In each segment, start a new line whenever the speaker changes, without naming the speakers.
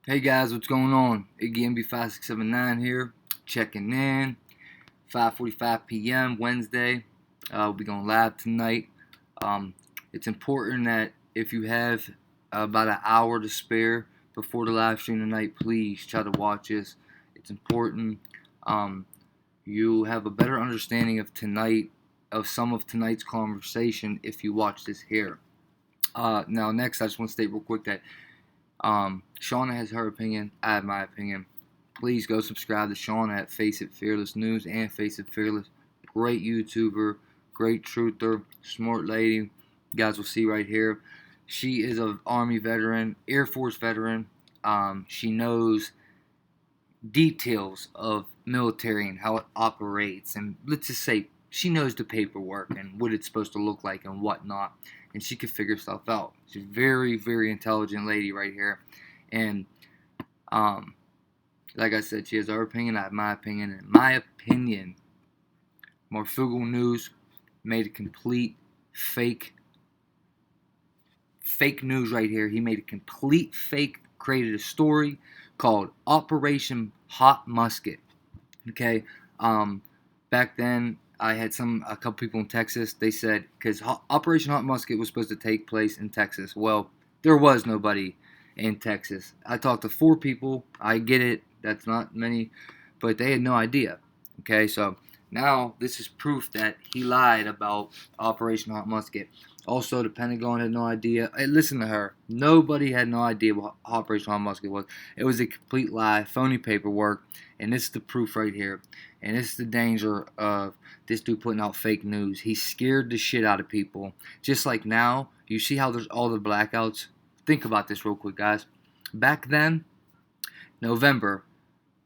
Hey guys, what's going on? Iggy MB5679 here, checking in. 5:45 p.m. Wednesday. We'll be going live tonight. It's important that if you have about an hour to spare before the live stream tonight, please try to watch this. It's important. You'll have a better understanding of some of tonight's conversation if you watch this here. Now, next, I just want to state real quick that Shauna has her opinion. I have my opinion. Please go subscribe to Shauna at Face It Fearless News and Face It Fearless. Great YouTuber, great truther, smart lady. You guys will see right here. She is an Army veteran, Air Force veteran. She knows details of military and how it operates. And let's just say she knows the paperwork and what it's supposed to look like and whatnot. And she can figure stuff out. She's a very, very intelligent lady right here. And like I said, she has her opinion, I have my opinion. And in my opinion, Marfoogle News made a complete fake news right here. He made a complete fake, created a story called Operation Hot Musket. Okay, back then I had a couple people in Texas. They said because Operation Hot Musket was supposed to take place in Texas. Well, there was nobody in Texas. I talked to 4 people. I get it. That's not many, but they had no idea. Okay, so now this is proof that he lied about Operation Hot Musket. Also, the Pentagon had no idea. Hey, listen to her. Nobody had no idea what Operation Hot Musket was. It was a complete lie, phony paperwork, and this is the proof right here. And this is the danger of this dude putting out fake news. He scared the shit out of people. Just like now, you see how there's all the blackouts? Think about this real quick, guys. Back then, November,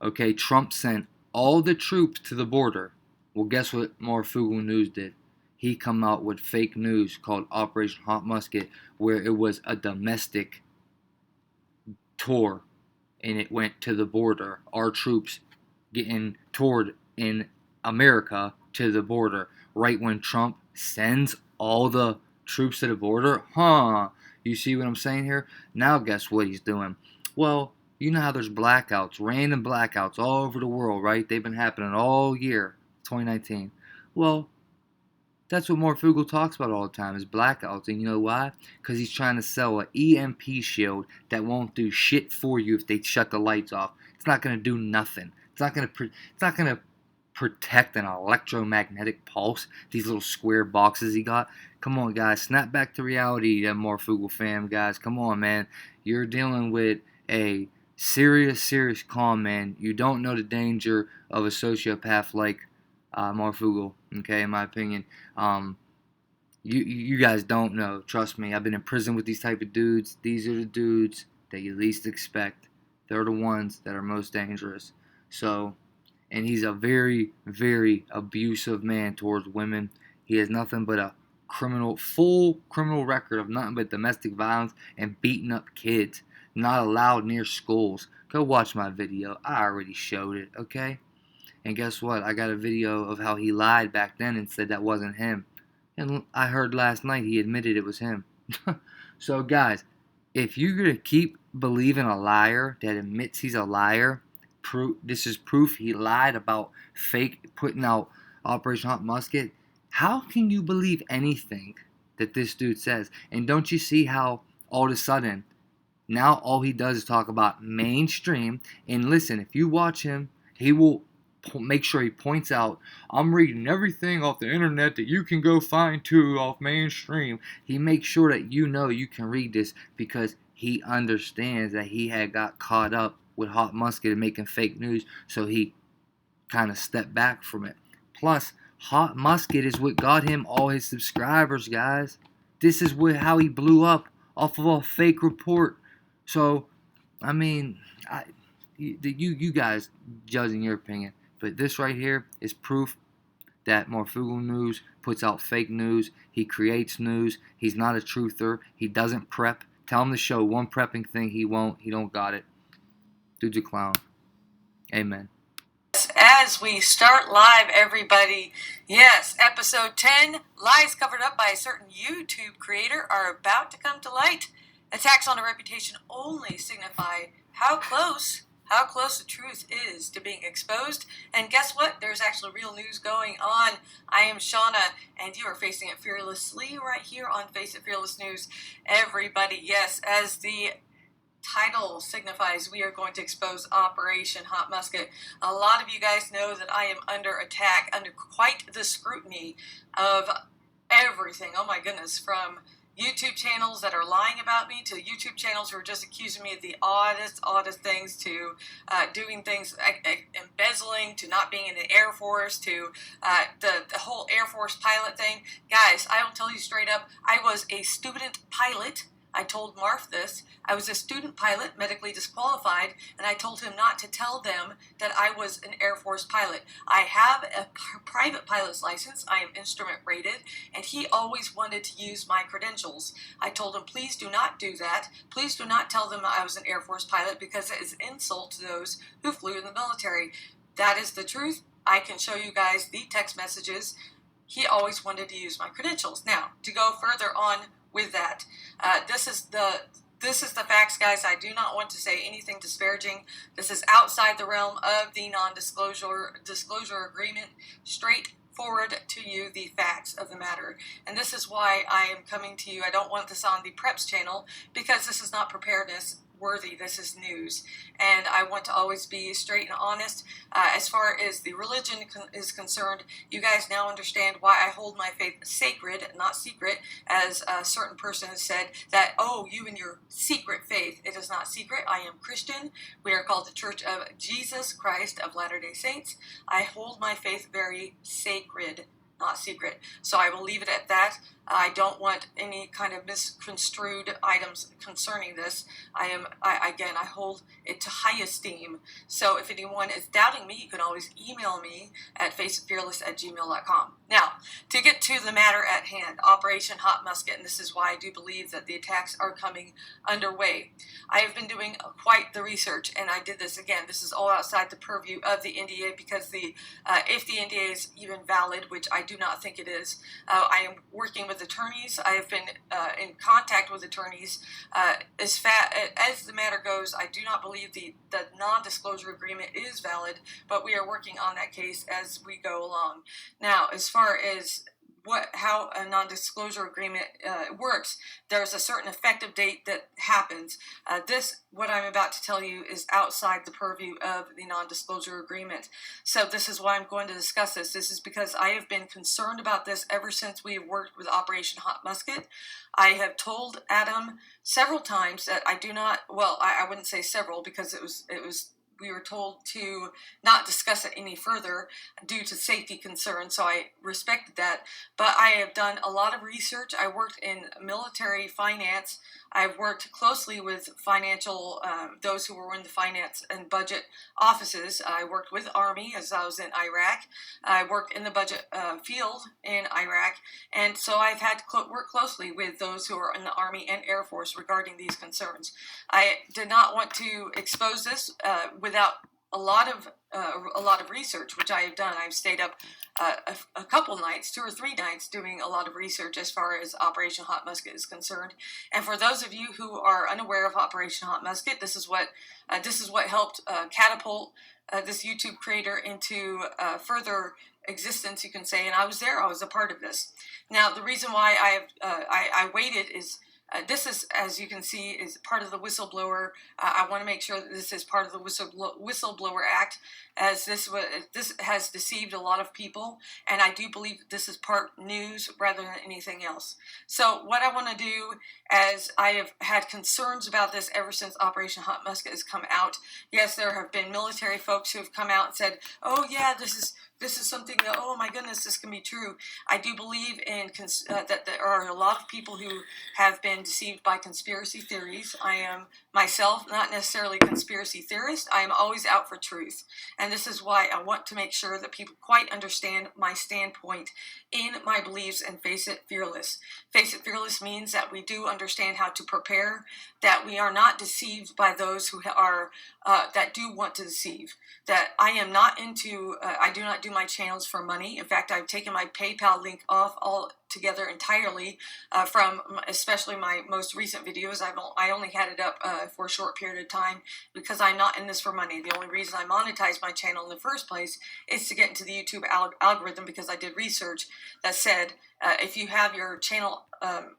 okay, Trump sent all the troops to the border. Well, guess what Marfoogle News did? He come out with fake news called Operation Hot Musket, where it was a domestic tour, and it went to the border. Our troops getting toured in America to the border right when Trump sends all the troops to the border. You see what I'm saying here? Now guess what he's doing? Well, you know how there's blackouts, random blackouts all over the world, right? They've been happening all year, 2019. Well, that's what Marfoogle talks about all the time is blackouts. And you know why? Because he's trying to sell an EMP shield that won't do shit for you if they shut the lights off. It's not going to do nothing. It's not going to protect an electromagnetic pulse. These little square boxes he got. Come on, guys. Snap back to reality, Marfoogle fam, guys. Come on, man. You're dealing with a serious con, man. You don't know the danger of a sociopath like Marfoogle, okay, in my opinion. You guys don't know. Trust me. I've been in prison with these type of dudes. These are the dudes that you least expect. They're the ones that are most dangerous. So, and he's a very, very abusive man towards women. He has nothing but a full criminal record of nothing but domestic violence and beating up kids. Not allowed near schools. Go watch my video. I already showed it, okay? And guess what? I got a video of how he lied back then and said that wasn't him. And I heard last night he admitted it was him. So, guys, if you're going to keep believing a liar that admits he's a liar, this is proof he lied about putting out Operation Hot Musket. How can you believe anything that this dude says? And don't you see how all of a sudden, now all he does is talk about mainstream. And listen, if you watch him, he will make sure he points out, I'm reading everything off the internet that you can go find too off mainstream. He makes sure that you know you can read this because he understands that he had got caught up with Hot Musket and making fake news, so he kind of stepped back from it. Plus, Hot Musket is what got him all his subscribers, guys. This is how he blew up off of a fake report. So, I mean, you guys judging your opinion. But this right here is proof that Marfoogle News puts out fake news. He creates news. He's not a truther. He doesn't prep. Tell him to show one prepping thing. He won't. He don't got it. Dude's a clown. Amen.
As we start live, everybody, yes, episode 10, lies covered up by a certain YouTube creator are about to come to light. Attacks on a reputation only signify how close the truth is to being exposed. And guess what? There's actually real news going on. I am Shauna, and you are facing it fearlessly right here on Face It Fearless News. Everybody, yes, as the title signifies, we are going to expose Operation Hot Musket. A lot of you guys know that I am under attack, under quite the scrutiny of everything. Oh my goodness, from YouTube channels that are lying about me to YouTube channels who are just accusing me of the oddest things, to doing things, embezzling, to not being in the Air Force, to the whole Air Force pilot thing. Guys, I will tell you straight up, I was a student pilot. I told Marf this. I was a student pilot, medically disqualified, and I told him not to tell them that I was an Air Force pilot. I have a private pilot's license. I am instrument rated, and he always wanted to use my credentials. I told him, please do not do that. Please do not tell them I was an Air Force pilot, because it is an insult to those who flew in the military. That is the truth. I can show you guys the text messages. He always wanted to use my credentials. Now, to go further on with that, this is the facts, guys. I do not want to say anything disparaging. This is outside the realm of the disclosure agreement. Straightforward to you, the facts of the matter. And this is why I am coming to you. I don't want this on the Preps channel, because this is not preparedness worthy. This is news, and I want to always be straight and honest. As far as the religion is concerned, you guys now understand why I hold my faith sacred, not secret, as a certain person has said that, oh, you and your secret faith. It is not secret. I am Christian. We are called the Church of Jesus Christ of Latter-day Saints. I hold my faith very sacred, not secret. So I will leave it at that. I don't want any kind of misconstrued items concerning this. I hold it to high esteem. So if anyone is doubting me, you can always email me at faceitfearless@gmail.com. Now, to get to the matter at hand, Operation Hot Musket, and this is why I do believe that the attacks are coming underway. I have been doing quite the research, and I did this again. This is all outside the purview of the NDA, because if the NDA is even valid, which I do not think it is, I am working with attorneys. I have been in contact with attorneys. As the matter goes, I do not believe the non-disclosure agreement is valid, but we are working on that case as we go along. Now, as far as how a non-disclosure agreement works, there's a certain effective date that happens. What I'm about to tell you, is outside the purview of the non-disclosure agreement. So this is why I'm going to discuss this. This is because I have been concerned about this ever since we have worked with Operation Hot Musket. I have told Adam several times that I do not, well, I wouldn't say several, because we were told to not discuss it any further due to safety concerns, so I respected that. But I have done a lot of research. I worked in military finance. I've worked closely with those who were in the finance and budget offices. I worked with Army as I was in Iraq. I worked in the budget field in Iraq. And so I've had to work closely with those who are in the Army and Air Force regarding these concerns. I did not want to expose this without a lot of research, which I have done. I've stayed up a couple nights, 2 or 3 nights, doing a lot of research as far as Operation Hot Musket is concerned. And for those of you who are unaware of Operation Hot Musket, this is what helped catapult this YouTube creator into further existence, you can say. And I was there. I was a part of this. Now, the reason why I waited is, this is, as you can see, is part of the Whistleblower. I want to make sure that this is part of the Whistleblower Act, as this has deceived a lot of people, and I do believe that this is part news rather than anything else. So what I want to do, as I have had concerns about this ever since Operation Hot Musket has come out. Yes, there have been military folks who have come out and said, oh yeah, this is something that, oh my goodness, this can be true. I do believe in that there are a lot of people who have been deceived by conspiracy theories. I am myself not necessarily a conspiracy theorist. I am always out for truth. And this is why I want to make sure that people quite understand my standpoint in my beliefs and face it fearless. Face it fearless means that we do understand how to prepare, that we are not deceived by those who are that do want to deceive. That I am not into, I do not do my channels for money. In fact, I've taken my PayPal link off all together entirely from especially my most recent videos. I only had it up for a short period of time because I'm not in this for money. The only reason I monetized my channel in the first place is to get into the YouTube algorithm, because I did research that said if you have your channel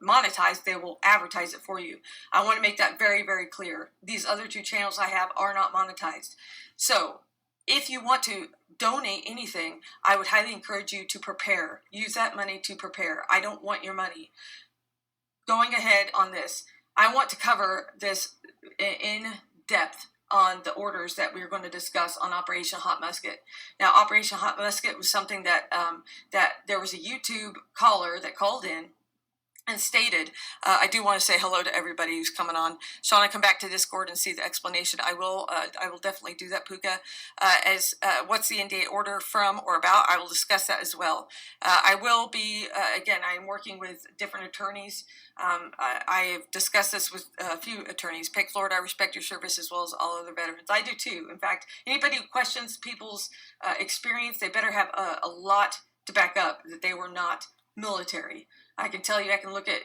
monetized, they will advertise it for you. I want to make that very, very clear. These other two channels I have are not monetized. So if you want to donate anything, I would highly encourage you to prepare. Use that money to prepare. I don't want your money. Going ahead on this, I want to cover this in depth on the orders that we're going to discuss on Operation Hot Musket. Now, Operation Hot Musket was something that that there was a YouTube caller that called in and stated, I do want to say hello to everybody who's coming on. Shauna, come back to Discord and see the explanation. I will definitely do that, Puka. As what's the NDA order from or about, I will discuss that as well. I will be, again, I am working with different attorneys. I have discussed this with a few attorneys. Pick Florida, I respect your service as well as all other veterans. I do too. In fact, anybody who questions people's experience, they better have a lot to back up that they were not military. I can tell you, I can look at,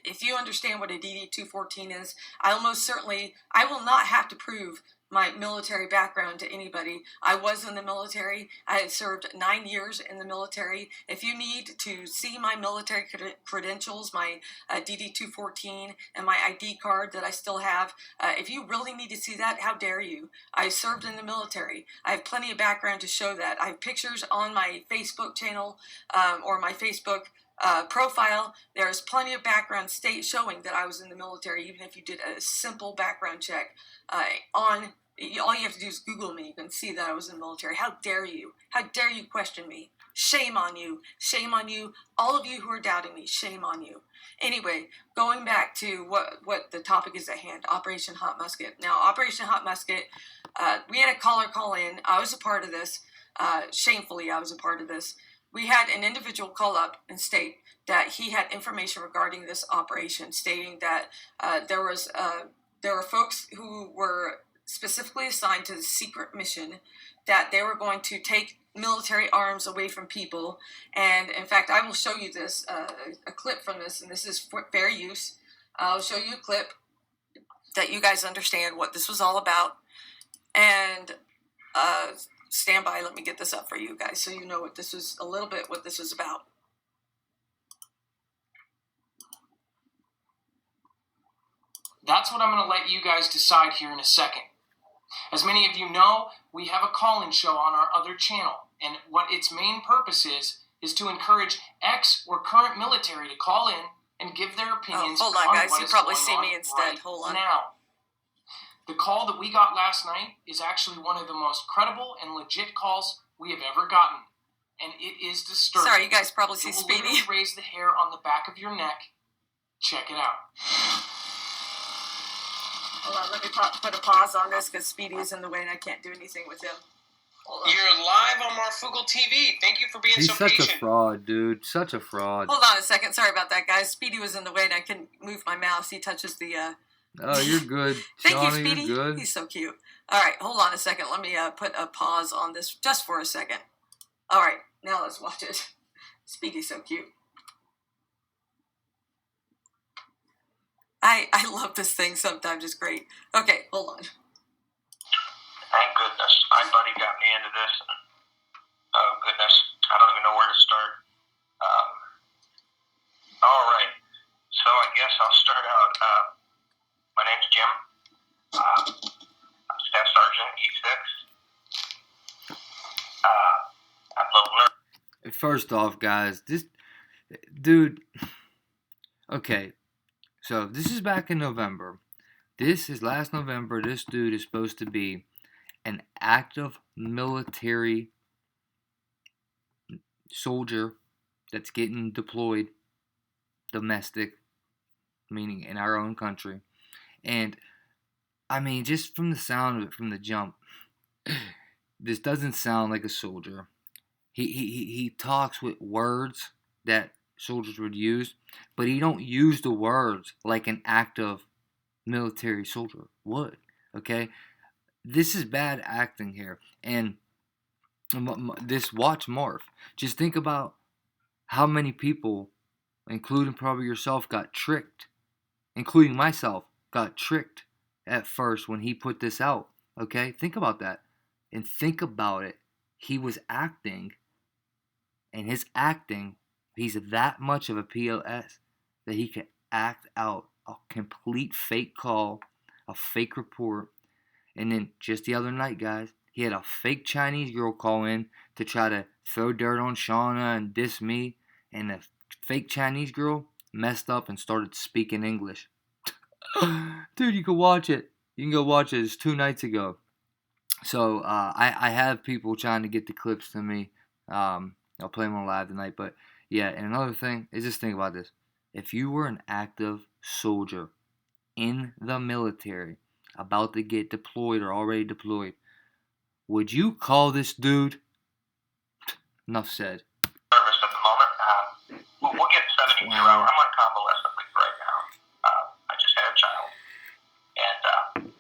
if you understand what a DD-214 is, I will not have to prove my military background to anybody. I was in the military. I had served 9 years in the military. If you need to see my military credentials, my DD-214 and my ID card that I still have, if you really need to see that, how dare you? I served in the military. I have plenty of background to show that. I have pictures on my Facebook channel or my Facebook profile. There's plenty of background showing that I was in the military. Even if you did a simple background check on, all you have to do is Google me. You can see that I was in the military. How dare you? How dare you question me? Shame on you. Shame on you. All of you who are doubting me, shame on you. Anyway, going back to what the topic is at hand, Operation Hot Musket. Now, Operation Hot Musket, we had a caller call in. I was a part of this. Shamefully, I was a part of this. We had an individual call up and state that he had information regarding this operation, stating that there were folks who were specifically assigned to the secret mission, that they were going to take military arms away from people. And in fact, I will show you this, a clip from this, and this is for fair use. I'll show you a clip that you guys understand what this was all about. And stand by, let me get this up for you guys so you know what this was, a little bit what this was about.
That's what I'm going to let you guys decide here in a second. As many of you know, we have a call-in show on our other channel, and what its main purpose is to encourage ex or current military to call in and give their opinions
hold on, guys.
what
You
is
probably
going
see
on
me instead.
right
Hold on.
now. The call that we got last night is actually one of the most credible and legit calls we have ever gotten, and it is disturbing.
Sorry, you guys probably see
It will
Speedy.
literally raise the hair on the back of your neck. Check it out.
Hold on, let me put a pause on this because Speedy is in the way and I can't do anything with him. Hold on.
You're live on Marfoogle TV. Thank you for being
He's
so
such
patient.
a fraud, dude. Such a fraud.
Hold on a second. Sorry about that, guys. Speedy was in the way and I couldn't move my mouse. He touches the...
Oh, you're good.
Thank
Shauna,
you, Speedy.
You're good.
He's so cute. All right, hold on a second. Let me put a pause on this just for a second. All right, now let's watch it. Speedy's so cute. I love this thing sometimes. It's great. Okay, hold on.
Thank goodness. My buddy got me into this. And, oh, goodness. I don't even know where to start. All right. So I guess I'll start out. My name's Jim. I'm Staff Sergeant E6. I'm level nerd.
First off, guys, this dude. Okay, so this is back in November. This is last November. This dude is supposed to be an active military soldier that's getting deployed domestic, meaning in our own country. And I mean, just from the sound of it, from the jump, this doesn't sound like a soldier. He talks with words that soldiers would use, but he don't use the words like an active military soldier would. Okay, this is bad acting here. And this watch Marf. Just think about how many people including probably yourself, got tricked. Including myself, got tricked at first when he put this out. Okay? Think about that. And think about it. He was acting, and his acting, he's that much of a POS that he could act out a complete fake call, a fake report. And then just the other night, guys, he had a fake Chinese girl call in to try to throw dirt on Shauna and diss me. And the fake Chinese girl messed up and started speaking English. Dude, you can watch it. You can go watch it. It's 2 nights ago. So I have people trying to get the clips to me. I'll play them on live tonight. But yeah, and another thing is just think about this. If you were an active soldier in the military, about to get deployed or already deployed, would you call this dude? Enough said.
Service at the moment. We'll get 72
Wow.
hours. I'm on convalescent leave right now. I just had a child. And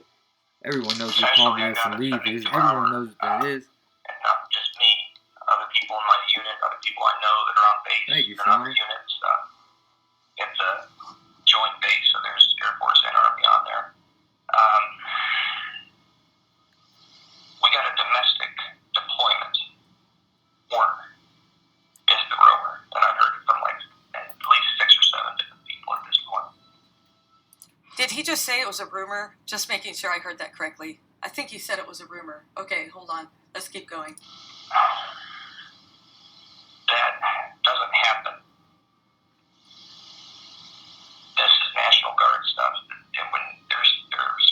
Everyone knows what convalescent leave is. Everyone knows what that is.
And not just me. Other people in my unit, other people I know that are on base.
Thank you,
and other
Sean.
units. It's a joint base, so there's Air Force and Army on there. We got a domestic deployment order, is the rumor. And I've heard it from like at least 6 or 7 different people at this point.
Did he just say it was a rumor? Just making sure I heard that correctly. I think he said it was a rumor. Okay, hold on. Let's keep going.
That doesn't happen. This is National Guard stuff. And when there's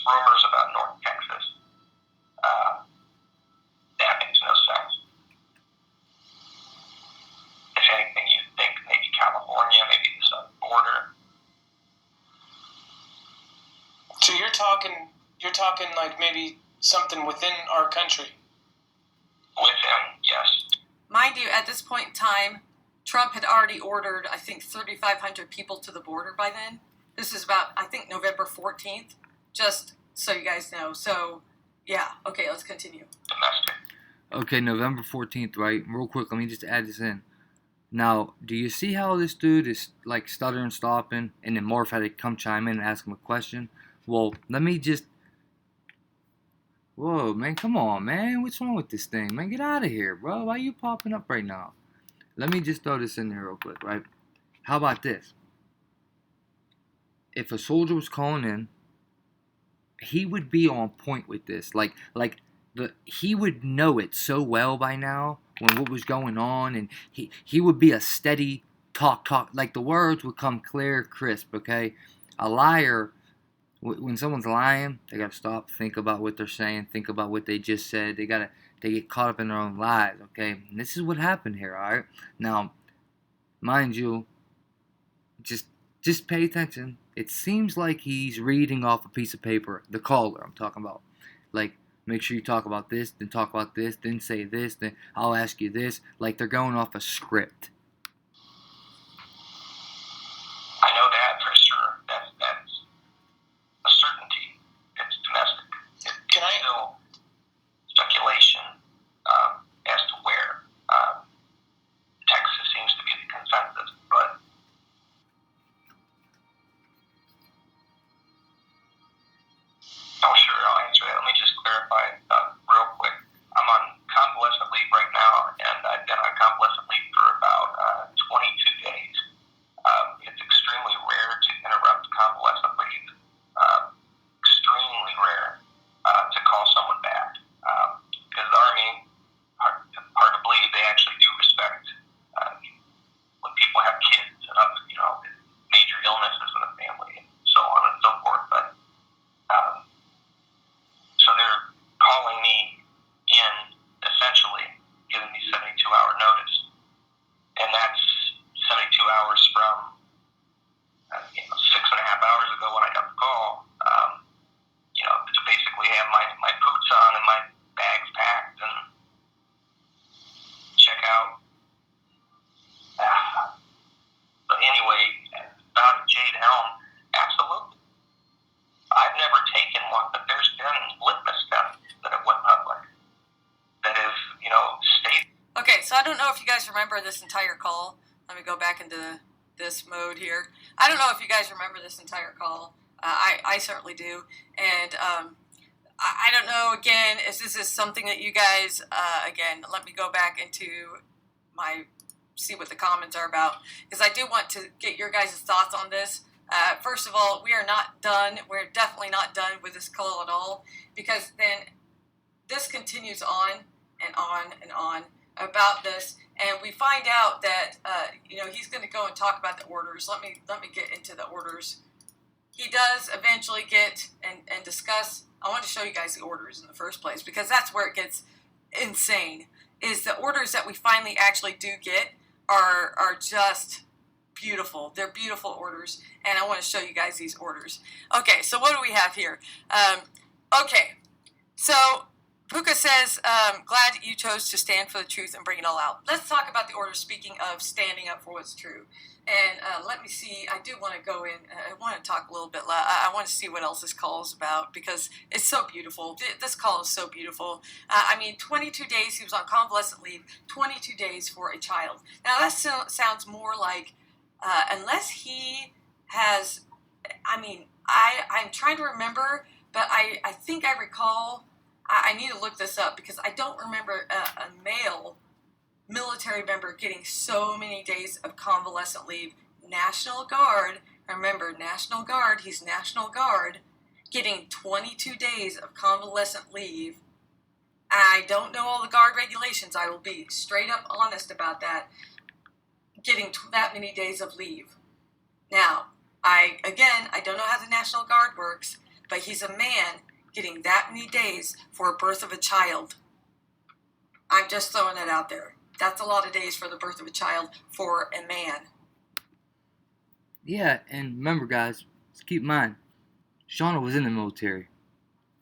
rumors about North Texas, that makes no sense. If anything, you think maybe California, maybe the southern border.
So you're talking like maybe something within our country.
With him, yes.
Mind you, at this point in time, Trump had already ordered, I think, 3,500 people to the border by then. This is about, I think, November 14th, just so you guys know. So, yeah, okay, let's continue.
Domestic.
Okay, November 14th, right? Real quick, let me just add this in. Now, do you see how this dude is like stuttering, stopping, and then Morph had to come chime in and ask him a question? Well, let me just... Whoa, man, come on, man. What's wrong with this thing? Man, get out of here, bro. Why are you popping up right now? Let me just throw this in there real quick, right? How about this? If a soldier was calling in, he would be on point with this. He would know it so well by now when what was going on, and he would be a steady talk. Like the words would come clear, crisp, okay? A liar, when someone's lying, they gotta stop, think about what they're saying, think about what they just said. They get caught up in their own lies, okay? And this is what happened here, alright? Now, mind you, just pay attention. It seems like he's reading off a piece of paper. The caller I'm talking about. Like, make sure you talk about this, then talk about this, then say this, then I'll ask you this. Like they're going off a script.
I know that for sure. That's a certainty. It's domestic. It's still speculation as to where. Texas seems to be the consensus, but oh, sure, I'll answer that. Let me just clarify real quick. I'm on convalescent leave right now, and I've been on convalescent leave for about 22 days. It's extremely rare to interrupt convalescent leave. Extremely rare to call someone back. Because the Army, hard to believe, they actually do respect when people have kids and other, major illnesses in the family and so on and so forth. But so they're calling me in, essentially, giving me 72-hour notice. And that's 72 hours from 6.5 hours ago when I got the call. To basically have my boots on and my bags packed and check out. But anyway, about Jade Helm, absolutely. I've never taken one, but there's been litmus tests that have went public that have, stated.
Okay, so I don't know if you guys remember this entire call. Let me go back into this mode here. I don't know if you guys remember this entire call. I certainly do. And I don't know, again, if this is something that you guys, again, let me go back into see what the comments are about, because I do want to get your guys' thoughts on this. First of all, we are not done. We're definitely not done with this call at all, because then this continues on and on and on about this, and we find out that he's going to go and talk about the orders. Let me get into the orders. He does eventually get and discuss. I want to show you guys the orders in the first place, because that's where it gets insane. Is the orders that we finally actually do get are just beautiful. They're beautiful orders, and I want to show you guys these orders. Okay, so what do we have here? Okay, so Puka says, glad you chose to stand for the truth and bring it all out. Let's talk about the orders, speaking of standing up for what's true. And let me see, I do want to go in, I want to talk a little bit, I want to see what else this call is about, because it's so beautiful. This call is so beautiful. 22 days, he was on convalescent leave, 22 days for a child. Now that sounds more like, unless he has, I'm trying to remember, but I think I recall, I need to look this up, because I don't remember a male military member getting so many days of convalescent leave. National Guard, remember, National Guard, he's National Guard, getting 22 days of convalescent leave. I don't know all the Guard regulations. I will be straight up honest about that. Getting that many days of leave. Now, I don't know how the National Guard works, but he's a man getting that many days for a birth of a child. I'm just throwing it out there. That's a lot of days for the birth of a child for a man.
Yeah, and remember, guys, let's keep in mind, Shauna was in the military.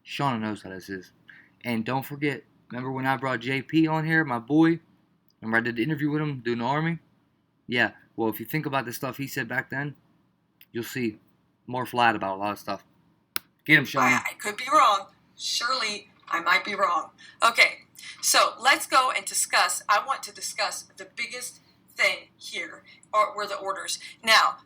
Shauna knows how this is. And don't forget, remember when I brought JP on here, my boy? Remember I did the interview with him doing the Army? Yeah, well, if you think about the stuff he said back then, you'll see more flat about a lot of stuff. Get him, Shauna.
I could be wrong. Surely, I might be wrong. Okay, so let's go and discuss. I want to discuss the biggest thing here, were the orders. Now,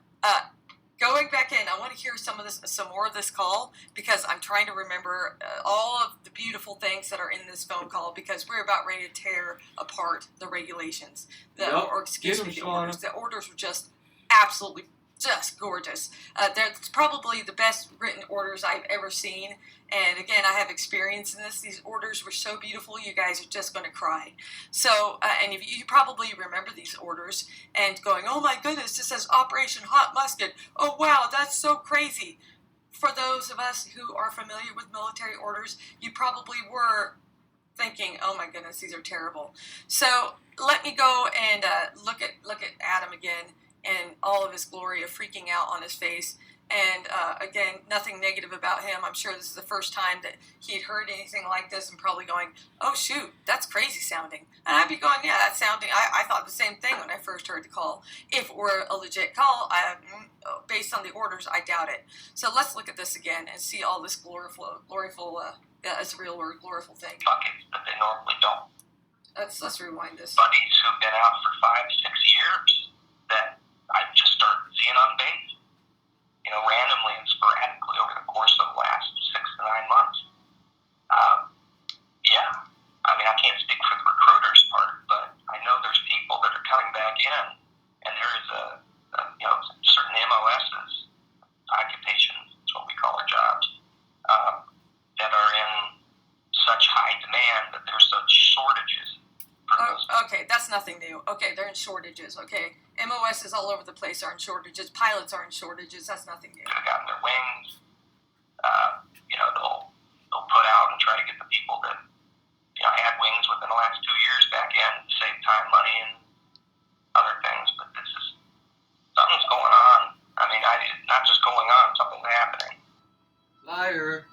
going back in, I want to hear some more of this call, because I'm trying to remember all of the beautiful things that are in this phone call, because we're about ready to tear apart the regulations. The orders. The orders were just absolutely just gorgeous. That's probably the best written orders I've ever seen. And again, I have experience in this. These orders were so beautiful, you guys are just going to cry. So, and if you probably remember these orders and going, oh my goodness, this says Operation Hot Musket. Oh wow, that's so crazy. For those of us who are familiar with military orders, you probably were thinking, oh my goodness, these are terrible. So let me go and look at Adam again and all of his glory of freaking out on his face. And again, nothing negative about him. I'm sure this is the first time that he'd heard anything like this, and probably going, oh shoot, that's crazy sounding. And I'd be going, yeah, that's sounding, I thought the same thing when I first heard the call. If it were a legit call, based on the orders, I doubt it. So let's look at this again and see all this gloriful, it's a real word, gloriful thing.
Buckets that they normally don't.
Let's rewind this.
Buddies who've been out for 5-6 years that I just started seeing on base, randomly and sporadically over the course of the last 6 to 9 months. I can't speak for the recruiters part, but I know there's people that are coming back in, and there is certain MOSs, occupations, that's what we call our jobs, that are in such high demand that there's such shortages.
Okay, that's nothing new. Okay, they're in shortages, okay? MOSs all over the place are in shortages. Pilots are in shortages. That's nothing new.
They've gotten their wings. They'll put out and try to get the people that had wings within the last 2 years back in to save time, money, and other things. But something's going on. Not just going on, something's happening.
Liar.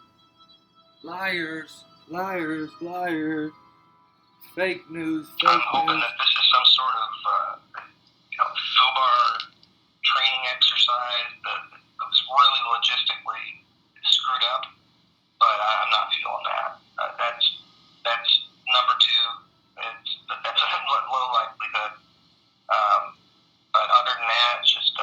Liars. Liars. Liars. Fake news.
I'm hoping that this is some sort of FUBAR training exercise that was really logistically screwed up, but I'm not feeling that. That's number two. That's a low likelihood. But other than that, it's just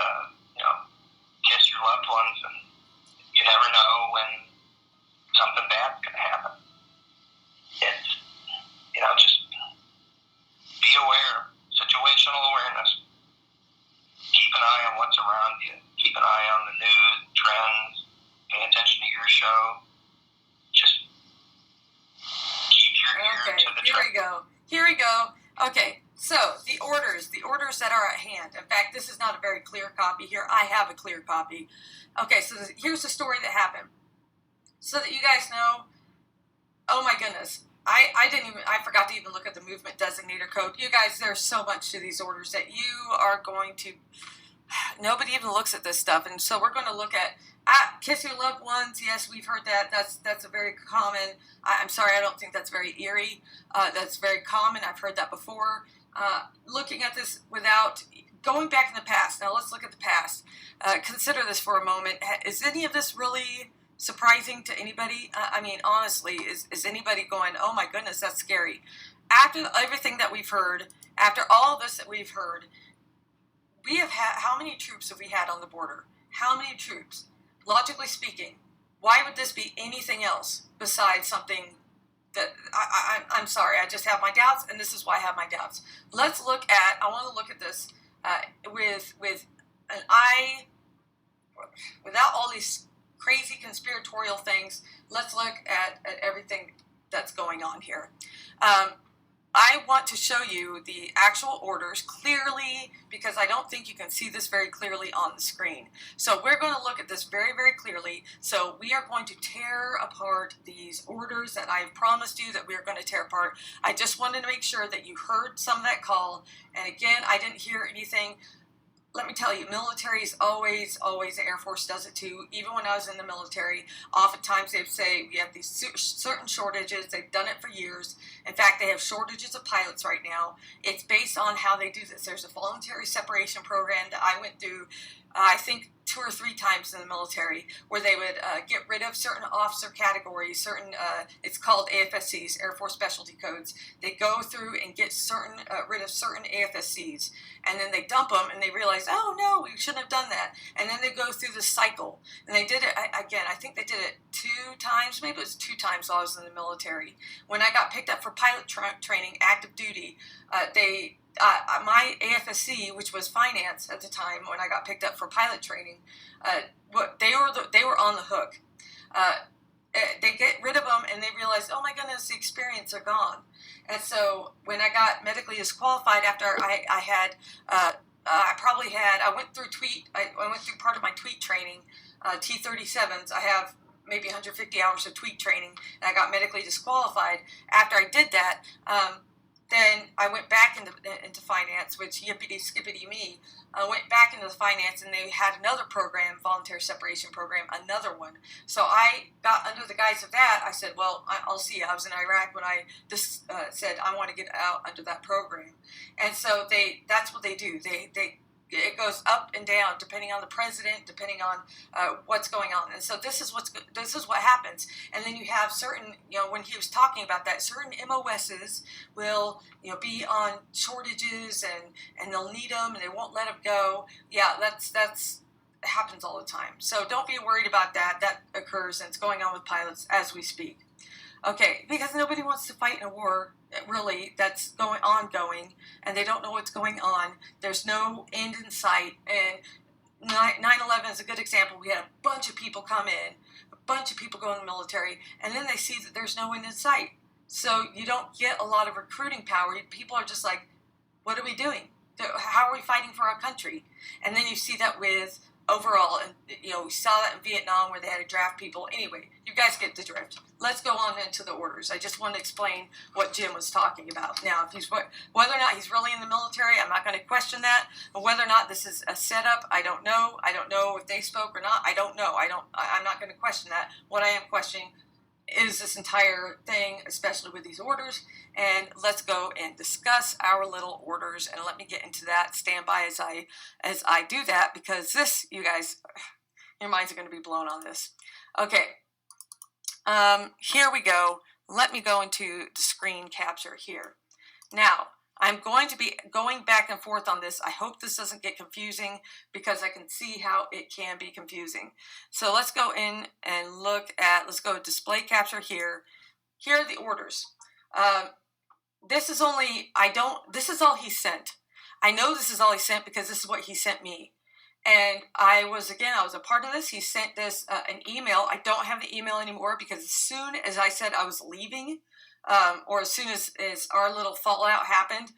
Here we go. Okay, so the orders that are at hand. In fact, this is not a very clear copy here. I have a clear copy. Okay, so here's the story that happened. So that you guys know, oh my goodness, I forgot to even look at the movement designator code. You guys, there's so much to these orders that you are going to, nobody even looks at this stuff. And so we're going to look at kiss your loved ones. Yes, we've heard that. That's a very common, I'm sorry, I don't think that's very eerie. That's very common. I've heard that before. Looking at this without going back in the past. Now let's look at the past. Consider this for a moment. Is any of this really surprising to anybody? I mean, honestly, is anybody going, oh my goodness, that's scary? After everything that we've heard, after all this that we've heard, we have had, how many troops have we had on the border? How many troops? Logically speaking, why would this be anything else besides something that, I'm sorry, I just have my doubts, and this is why I have my doubts. Let's look at, I want to look at this with an eye, without all these crazy conspiratorial things. Let's look at everything that's going on here. I want to show you the actual orders clearly because I don't think you can see this very clearly on the screen. So we're going to look at this very, very clearly. So we are going to tear apart these orders that I've promised you that we are going to tear apart. I just wanted to make sure that you heard some of that call. And again, I didn't hear anything. Let me tell you, military is always, the Air Force does it too. Even when I was in the military, oftentimes they'd say we have these certain shortages. They've done it for years. In fact, they have shortages of pilots right now. It's based on how they do this. There's a voluntary separation program that I went through, I think 2 or 3 times in the military, where they would get rid of certain officer categories, certain, it's called AFSCs, Air Force Specialty Codes. They go through and get rid of certain AFSCs, and then they dump them, and they realize, oh no, we shouldn't have done that. And then they go through the cycle, and they did it, again, I think they did it 2 times, maybe it was 2 times while I was in the military. When I got picked up for pilot training, active duty, my AFSC, which was finance at the time when I got picked up for pilot training, they were on the hook. They get rid of them and they realize, oh my goodness, the experience are gone. And so when I got medically disqualified after I went through part of my tweet training, T37s. I have maybe 150 hours of tweet training, and I got medically disqualified. After I did that, then I went back into finance, which yippity skippity me. I went back into the finance, and they had another program, voluntary separation program, another one. So I got under the guise of that. I said, well, I'll see. I was in Iraq when I said I want to get out under that program. And so that's what they do. It goes up and down depending on the president, depending on what's going on. And so this is what happens. And then you have certain, when he was talking about that, certain MOSs will, be on shortages and they'll need them and they won't let them go. Yeah, that's happens all the time. So don't be worried about that. That occurs and it's going on with pilots as we speak. Okay, because nobody wants to fight in a war, really, that's ongoing, and they don't know what's going on. There's no end in sight, and 9/11 is a good example. We had a bunch of people come in, a bunch of people go in the military, and then they see that there's no end in sight. So you don't get a lot of recruiting power. People are just like, what are we doing? How are we fighting for our country? And then you see that with overall, and we saw that in Vietnam where they had to draft people. Anyway, you guys get the drift. Let's go on into the orders. I just want to explain what Jim was talking about. Now, whether or not he's really in the military, I'm not going to question that. But whether or not this is a setup, I don't know. I don't know if they spoke or not. I don't know. I'm not going to question that. What I am questioning is this entire thing, especially with these orders. And let's go and discuss our little orders. And let me get into that. Stand by as I do that, because this, you guys, your minds are going to be blown on this. Okay. Here we go. Let me go into the screen capture here. Now, I'm going to be going back and forth on this. I hope this doesn't get confusing because I can see how it can be confusing. So let's go in and let's go display capture here. Here are the orders. This is all he sent. I know this is all he sent because this is what he sent me. And I was a part of this. He sent this an email. I don't have the email anymore because as soon as I said I was leaving, or as soon as our little fallout happened,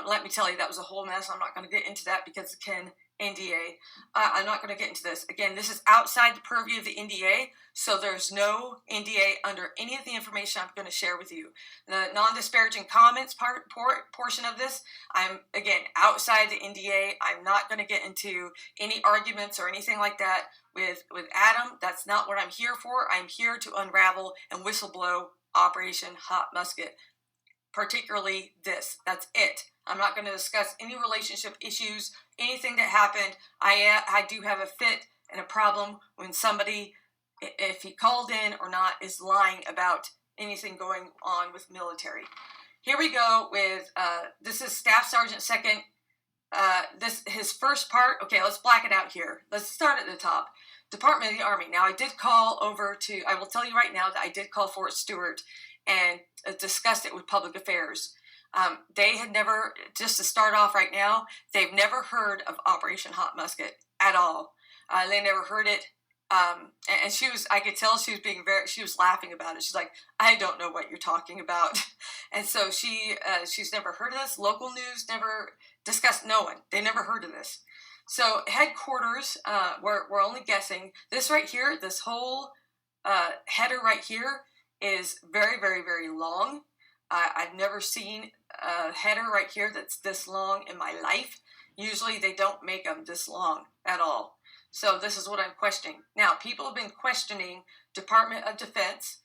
let me tell you, that was a whole mess. I'm not going to get into that because it can NDA. I'm not going to get into this. Again, this is outside the purview of the NDA, so there's no NDA under any of the information I'm going to share with you. The non-disparaging comments portion of this, I'm, again, outside the NDA. I'm not going to get into any arguments or anything like that with Adam. That's not what I'm here for. I'm here to unravel and whistleblow Operation Hot Musket, particularly this. That's it. I'm not going to discuss any relationship issues, anything that happened. I do have a fit and a problem when somebody, if he called in or not, is lying about anything going on with military. Here we go with, this is Staff Sergeant Second. His first part, okay, let's black it out here. Let's start at the top. Department of the Army. Now, I did call over to, I will tell you right now that I did call Fort Stewart and discussed it with Public Affairs. They had never, just to start off right now, they've never heard of Operation Hot Musket at all. They never heard it. And she was, I could tell she was being she was laughing about it. She's like, I don't know what you're talking about. And so she's never heard of this. Local news never discussed, no one. They never heard of this. So headquarters, we're only guessing. This right here, this whole header right here is very, very, very long. I've never seen a header right here that's this long in my life. Usually they don't make them this long at all. So this is what I'm questioning. Now, people have been questioning Department of Defense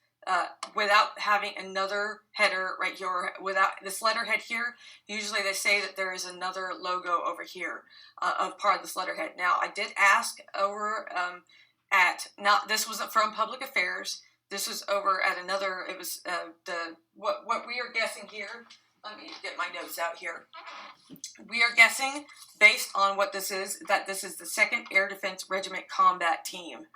without having another header right here, without this letterhead here. Usually they say that there is another logo over here of part of this letterhead. Now, I did ask over this wasn't from Public Affairs. This was over at another, it was what we are guessing here. Let me get my notes out here. We are guessing, based on what this is, that this is the 2nd Air Defense Regiment Combat Team,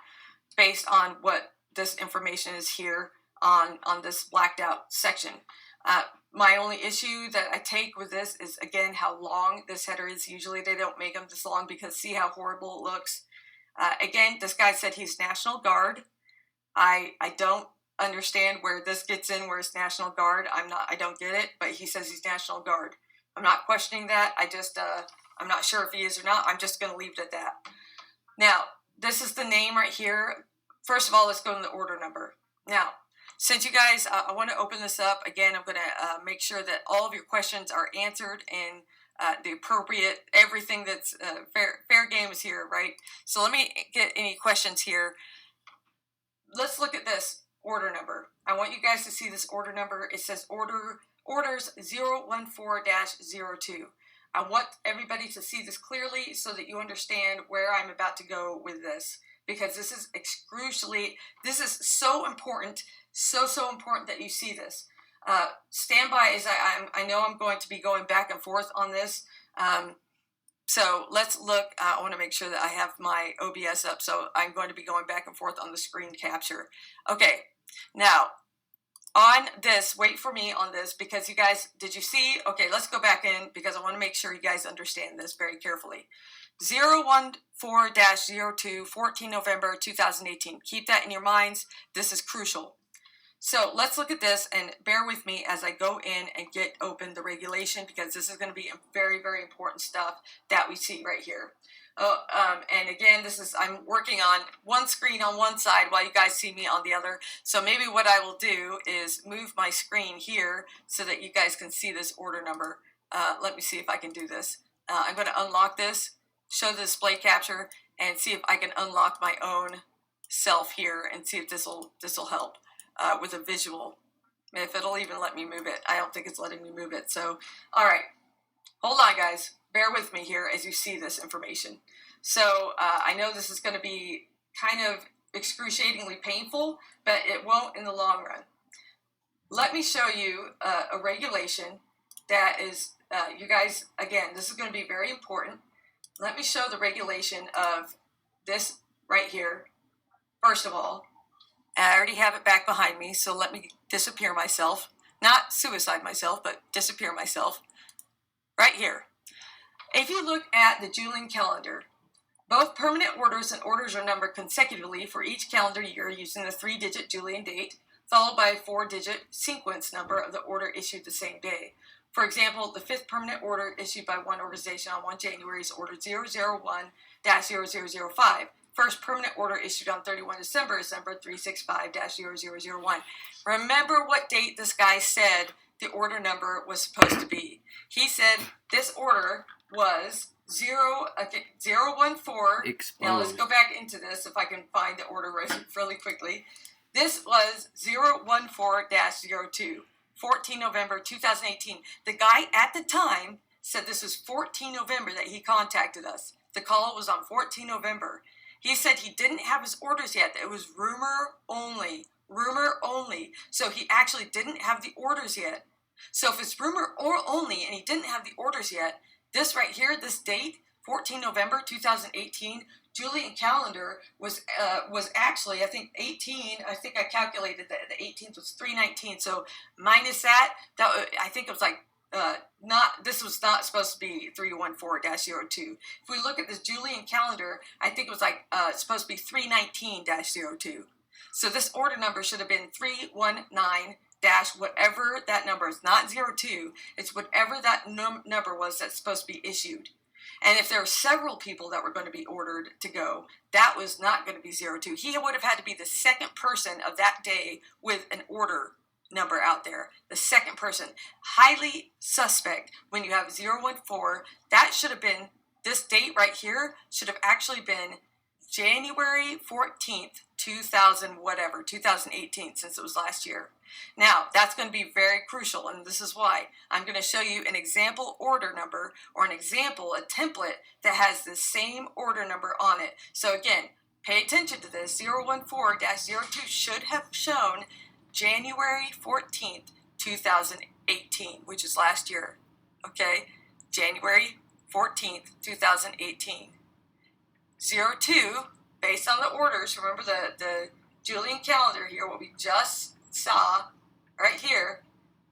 based on what this information is here on this blacked out section. My only issue that I take with this is, again, how long this header is. Usually they don't make them this long because see how horrible it looks. Again, this guy said he's National Guard. I don't understand where this gets in, where it's National Guard. I don't get it, but he says he's National Guard. I'm not questioning that. I'm not sure if he is or not. I'm just going to leave it at that. Now, this is the name right here. First of all, let's go to the order number. Now, since you guys, I want to open this up. Again, I'm going to make sure that all of your questions are answered and the appropriate, everything that's fair game is here, right? So let me get any questions here. Let's look at this order number. I want you guys to see this order number. It says orders 014-02. I want everybody to see this clearly so that you understand where I'm about to go with this, because this is this is so important, so important that you see this. Stand by, as I know I'm going to be going back and forth on this. So let's look. I want to make sure that I have my OBS up, so I'm going to be going back and forth on the screen capture. Okay, now on this, wait for me on this, because you guys, did you see? Okay, let's go back in because I want to make sure you guys understand this very carefully. 014-02, 14 November 2018. Keep that in your minds. This is crucial. So let's look at this and bear with me as I go in and get open the regulation, because this is going to be very, very important stuff that we see right here. And again, I'm working on one screen on one side while you guys see me on the other. So maybe what I will do is move my screen here so that you guys can see this order number. Let me see if I can do this. I'm going to unlock this, show the display capture, and see if I can unlock my own self here and see if this will help. With a visual, if it'll even let me move it. I don't think it's letting me move it. So, all right, hold on, guys. Bear with me here as you see this information. So I know this is going to be kind of excruciatingly painful, but it won't in the long run. Let me show you a regulation that is, you guys, again, this is going to be very important. Let me show the regulation of this right here. First of all, I already have it back behind me, so let me disappear myself. Not suicide myself, but disappear myself. Right here. If you look at the Julian calendar, Both permanent orders and orders are numbered consecutively for each calendar year using the 3-digit Julian date, followed by a 4-digit sequence number of the order issued the same day. For example, the 5th permanent order issued by one organization on 1 January is Order 001-0005. First permanent order issued on 31 December is number 365-0001. Remember what date this guy said the order number was supposed to be. He said this order was 014.
Exposed.
Now let's go back into this if I can find the order really quickly. This was 014-02, 14 November 2018. The guy at the time said this was 14 November that he contacted us. The call was on 14 November. He said he didn't have his orders yet. It was rumor only. Rumor only. So he actually didn't have the orders yet. So if it's rumor or only and he didn't have the orders yet, this right here, this date, 14 November 2018, Julian calendar was actually, I think 18. I think I calculated that the 18th was 319. So minus that I think it was like this was not supposed to be 314-02. If we look at this Julian calendar, I think it was like supposed to be 319-02. So this order number should have been 319 whatever that number is, not 02. It's whatever that number was that's supposed to be issued. And if there were several people that were going to be ordered to go, that was not going to be 02. He would have had to be the second person of that day with an order number out there. The second person. Highly suspect when you have 014. That should have been, this date right here should have actually been January 14th, 2018, since it was last year. Now, that's going to be very crucial, and this is why. I'm going to show you an example order number, or an example, a template that has the same order number on it. So again, pay attention to this. 014-02 should have shown January 14th, 2018, which is last year. Okay? January 14th, 2018. 02, based on the orders, remember the Julian calendar here, what we just saw right here,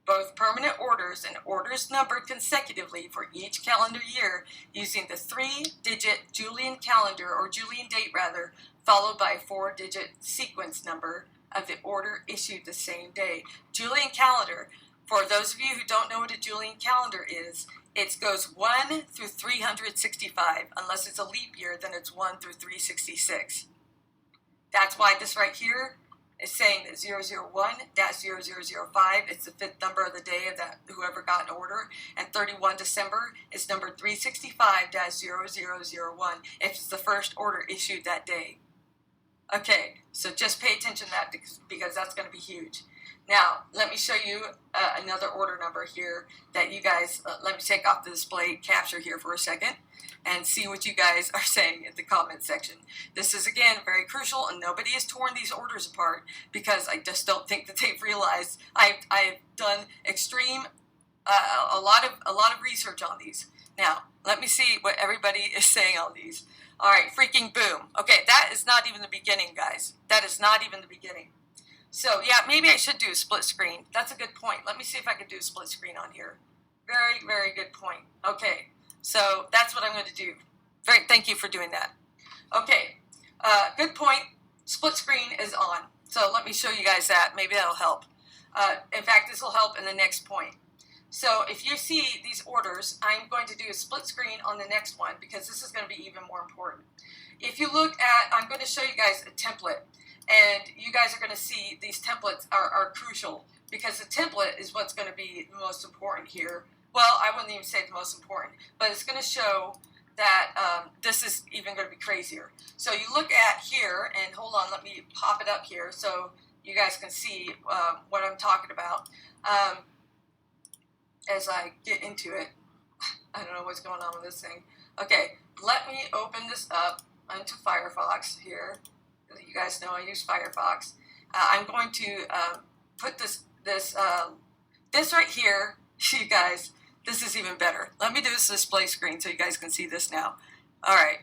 both permanent orders and orders numbered consecutively for each calendar year using the 3-digit Julian calendar, or Julian date rather, followed by a 4-digit sequence number of the order issued the same day. Julian calendar, for those of you who don't know what a Julian calendar is, it goes 1 through 365. Unless it's a leap year, then it's 1 through 366. That's why this right here is saying that 001-0005, it's the 5th number of the day of that whoever got an order, and 31 December is number 365-0001 if it's the first order issued that day. Okay, so just pay attention to that because that's going to be huge. Now, let me show you another order number here that you guys, let me take off the display capture here for a second and see what you guys are saying in the comment section. This is, again, very crucial, and nobody has torn these orders apart because I just don't think that they've realized. I've done extreme, a lot of research on these. Now, let me see what everybody is saying on these. All right, freaking boom. Okay, that is not even the beginning, guys. That is not even the beginning. So, yeah, maybe I should do a split screen. That's a good point. Let me see if I can do a split screen on here. Very, very good point. Okay, so that's what I'm going to do. Thank you for doing that. Okay, good point. Split screen is on. So let me show you guys that. Maybe that'll help. In fact, this will help in the next point. So if you see these orders, I'm going to do a split screen on the next one because this is going to be even more important. If you look at, I'm going to show you guys a template. And you guys are going to see these templates are crucial because the template is what's going to be the most important here. Well, I wouldn't even say the most important, but it's going to show that this is even going to be crazier. So you look at here, and hold on, let me pop it up here so you guys can see what I'm talking about. As I get into it, I don't know what's going on with this thing. Okay, let me open this up into Firefox here. You guys know I use Firefox. I'm going to put this right here. You guys, this is even better. Let me do this display screen so you guys can see this now. All right.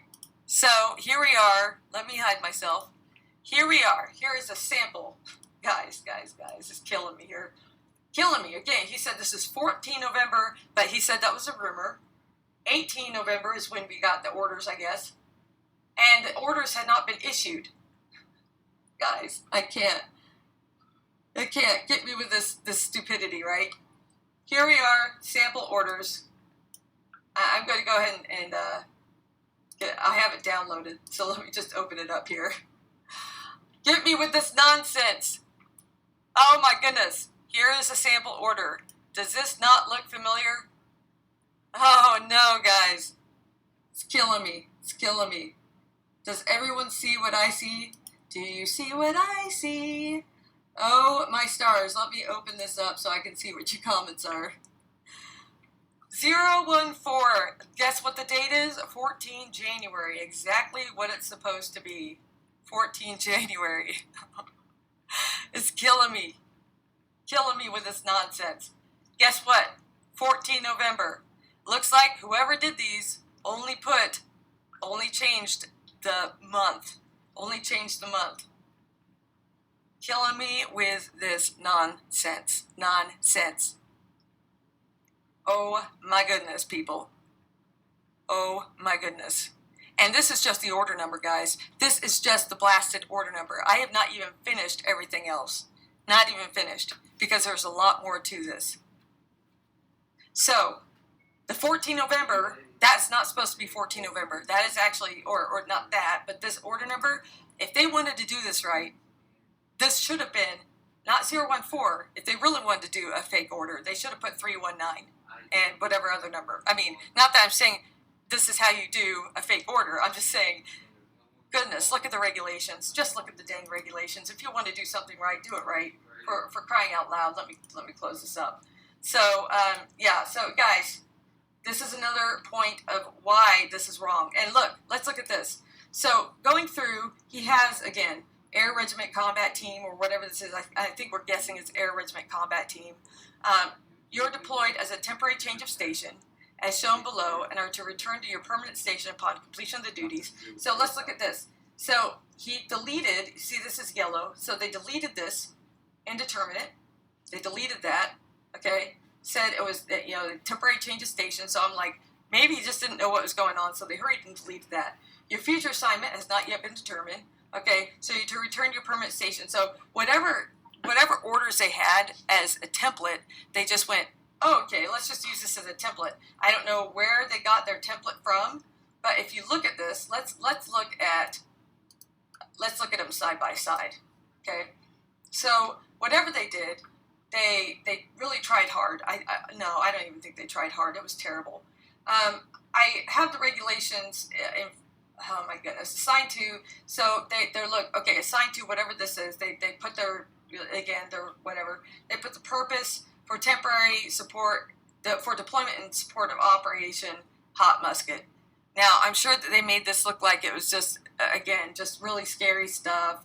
So here we are. Let me hide myself. Here we are. Here is a sample. Guys, it's killing me here. Killing me. Again, he said this is 14 November, but he said that was a rumor. 18 November is when we got the orders, I guess. and the orders had not been issued. Guys, I can't get me with this stupidity, right? Here we are, sample orders. I'm going to go ahead and I have it downloaded, so let me just open it up here. Get me with this nonsense. Oh my goodness. Here is a sample order. Does this not look familiar? Oh no, guys. It's killing me. It's killing me. Does everyone see what I see? Do you see what I see? Oh my stars. Let me open this up so I can see what your comments are. 014. Guess what the date is? 14 January. Exactly what it's supposed to be. 14 January. It's killing me. Killing me with this nonsense. Guess what? 14 November. Looks like whoever did these only changed the month. Only changed the month. Killing me with this nonsense. Nonsense. Oh my goodness, people. Oh my goodness. And this is just the order number, guys. This is just the blasted order number. I have not even finished everything else. Not even finished. Because there's a lot more to this. So, the 14 November, that's not supposed to be 14 November. That is actually, or not that, but this order number, if they wanted to do this right, this should have been not 014. If they really wanted to do a fake order, they should have put 319 and whatever other number. I mean, not that I'm saying this is how you do a fake order. I'm just saying, goodness, look at the regulations. Just look at the dang regulations. If you want to do something right, do it right. For crying out loud, let me close this up. So, yeah, so guys, this is another point of why this is wrong. And look, let's look at this. So, going through, he has, again, Air Regiment Combat Team, or whatever this is. I think we're guessing it's Air Regiment Combat Team. You're deployed as a temporary change of station, as shown below, and are to return to your permanent station upon completion of the duties. So, let's look at this. So, he deleted, see this is yellow, so they deleted this, indeterminate. They deleted that, okay? Said it was, temporary change of station, so I'm like, maybe he just didn't know what was going on, so they hurried and deleted that. Your future assignment has not yet been determined, okay? So you're to return to your permanent station. So whatever orders they had as a template, they just went, oh, okay, let's just use this as a template. I don't know where they got their template from, but if you look at this, let's look at them side by side, okay? So whatever they did, they really tried hard. I don't even think they tried hard. It was terrible. I have the regulations in, oh my goodness, assigned to. So they're look, okay, assigned to whatever this is. They put their whatever. They put the purpose for temporary support, for deployment and support of Operation Hot Musket. Now I'm sure that they made this look like it was just really scary stuff.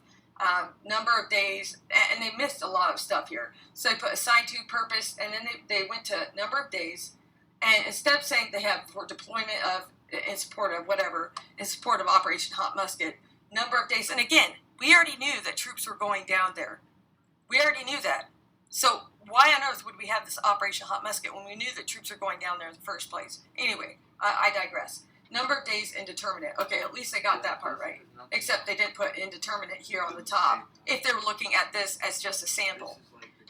Number of days, and they missed a lot of stuff here. So they put assigned to, purpose, and then they went to number of days, and instead of saying they have for deployment of, in support of whatever, in support of Operation Hot Musket, number of days, and again, we already knew that troops were going down there. We already knew that. So why on earth would we have this Operation Hot Musket when we knew that troops were going down there in the first place? Anyway, I digress. Number of days indeterminate. Okay, at least they got that part right. Except they didn't put indeterminate here on the top if they were looking at this as just a sample.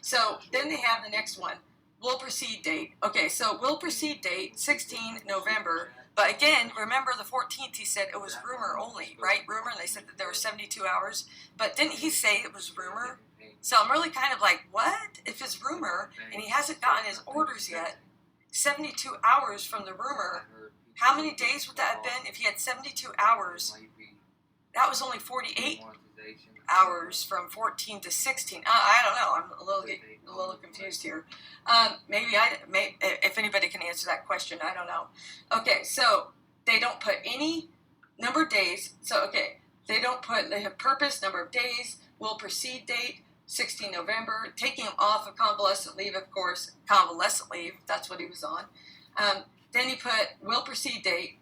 So then they have the next one. Will proceed date. Okay, so will proceed date, 16 November. But again, remember the 14th he said it was rumor only, right? Rumor, and they said that there were 72 hours. But didn't he say it was rumor? So I'm really kind of like, what? If it's rumor and he hasn't gotten his orders yet, 72 hours from the rumor, how many days would that have been if he had 72 hours? That was only 48 hours from 14 to 16. I don't know. I'm a little confused here. If anybody can answer that question, I don't know. Okay, so they don't put any number of days. So, okay, they have purpose, number of days, will proceed date, 16 November, taking him off of convalescent leave, of course, convalescent leave, that's what he was on. Then he put will proceed date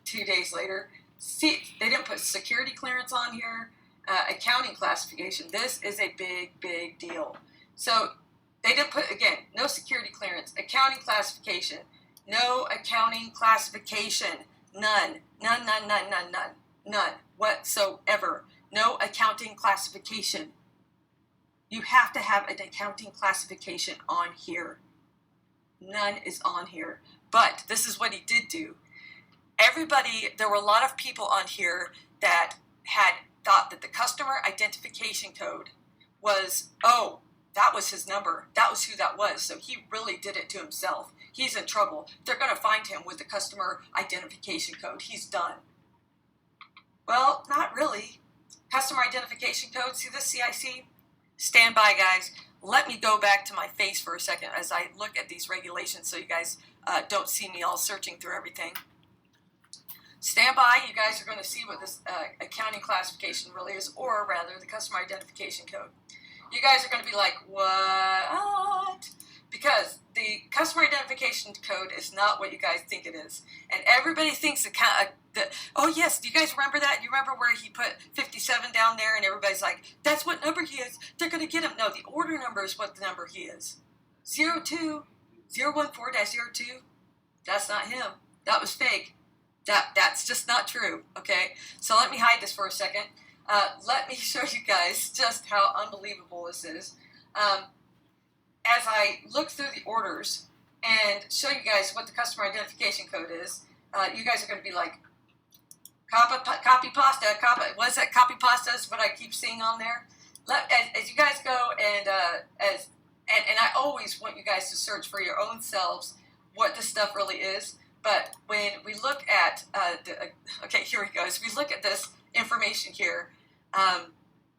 2 days later. See, they didn't put security clearance on here. Accounting classification. This is a big, big deal. So they didn't put, again, no security clearance. Accounting classification. No accounting classification. None. None. None whatsoever. No accounting classification. You have to have an accounting classification on here. None is on here. But this is what he did do. There were a lot of people on here that had thought that the customer identification code was, oh, that was his number. That was who that was. So he really did it to himself. He's in trouble. They're going to find him with the customer identification code. He's done. Well, not really. Customer identification code, see this CIC? Stand by, guys. Let me go back to my face for a second as I look at these regulations so you guys don't see me all searching through everything. Stand by. You guys are going to see what this accounting classification really is, or rather the customer identification code. You guys are going to be like, what? Because the customer identification code is not what you guys think it is. And everybody thinks oh yes, do you guys remember that? You remember where he put 57 down there and everybody's like, that's what number he is. They're going to get him. No, the order number is what the number he is. 02014-02. That's not him. That was fake. That's just not true, okay? So let me hide this for a second. Let me show you guys just how unbelievable this is. As I look through the orders and show you guys what the customer identification code is, you guys are going to be like, copy pasta, what is that? Copy pasta is what I keep seeing on there. As you guys go and I always want you guys to search for your own selves what this stuff really is. But when we look at, okay, here we go. As we look at this information here,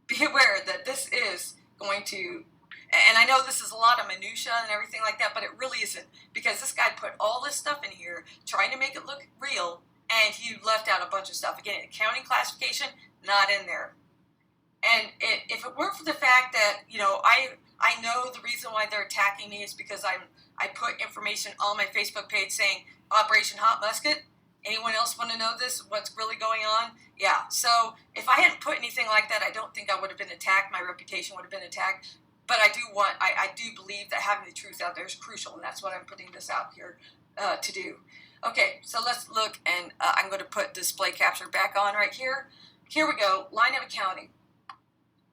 be aware that this is going to, and I know this is a lot of minutia and everything like that, but it really isn't, because this guy put all this stuff in here trying to make it look real, and he left out a bunch of stuff. Again, accounting classification, not in there. And if it weren't for the fact that, I know the reason why they're attacking me is because I put information on my Facebook page saying Operation Hot Musket. Anyone else want to know this? What's really going on? Yeah. So if I hadn't put anything like that, I don't think I would have been attacked. My reputation would have been attacked. But I do believe that having the truth out there is crucial, and that's what I'm putting this out here to do. Okay, so let's look, and I'm going to put display capture back on right here. Here we go, line of accounting.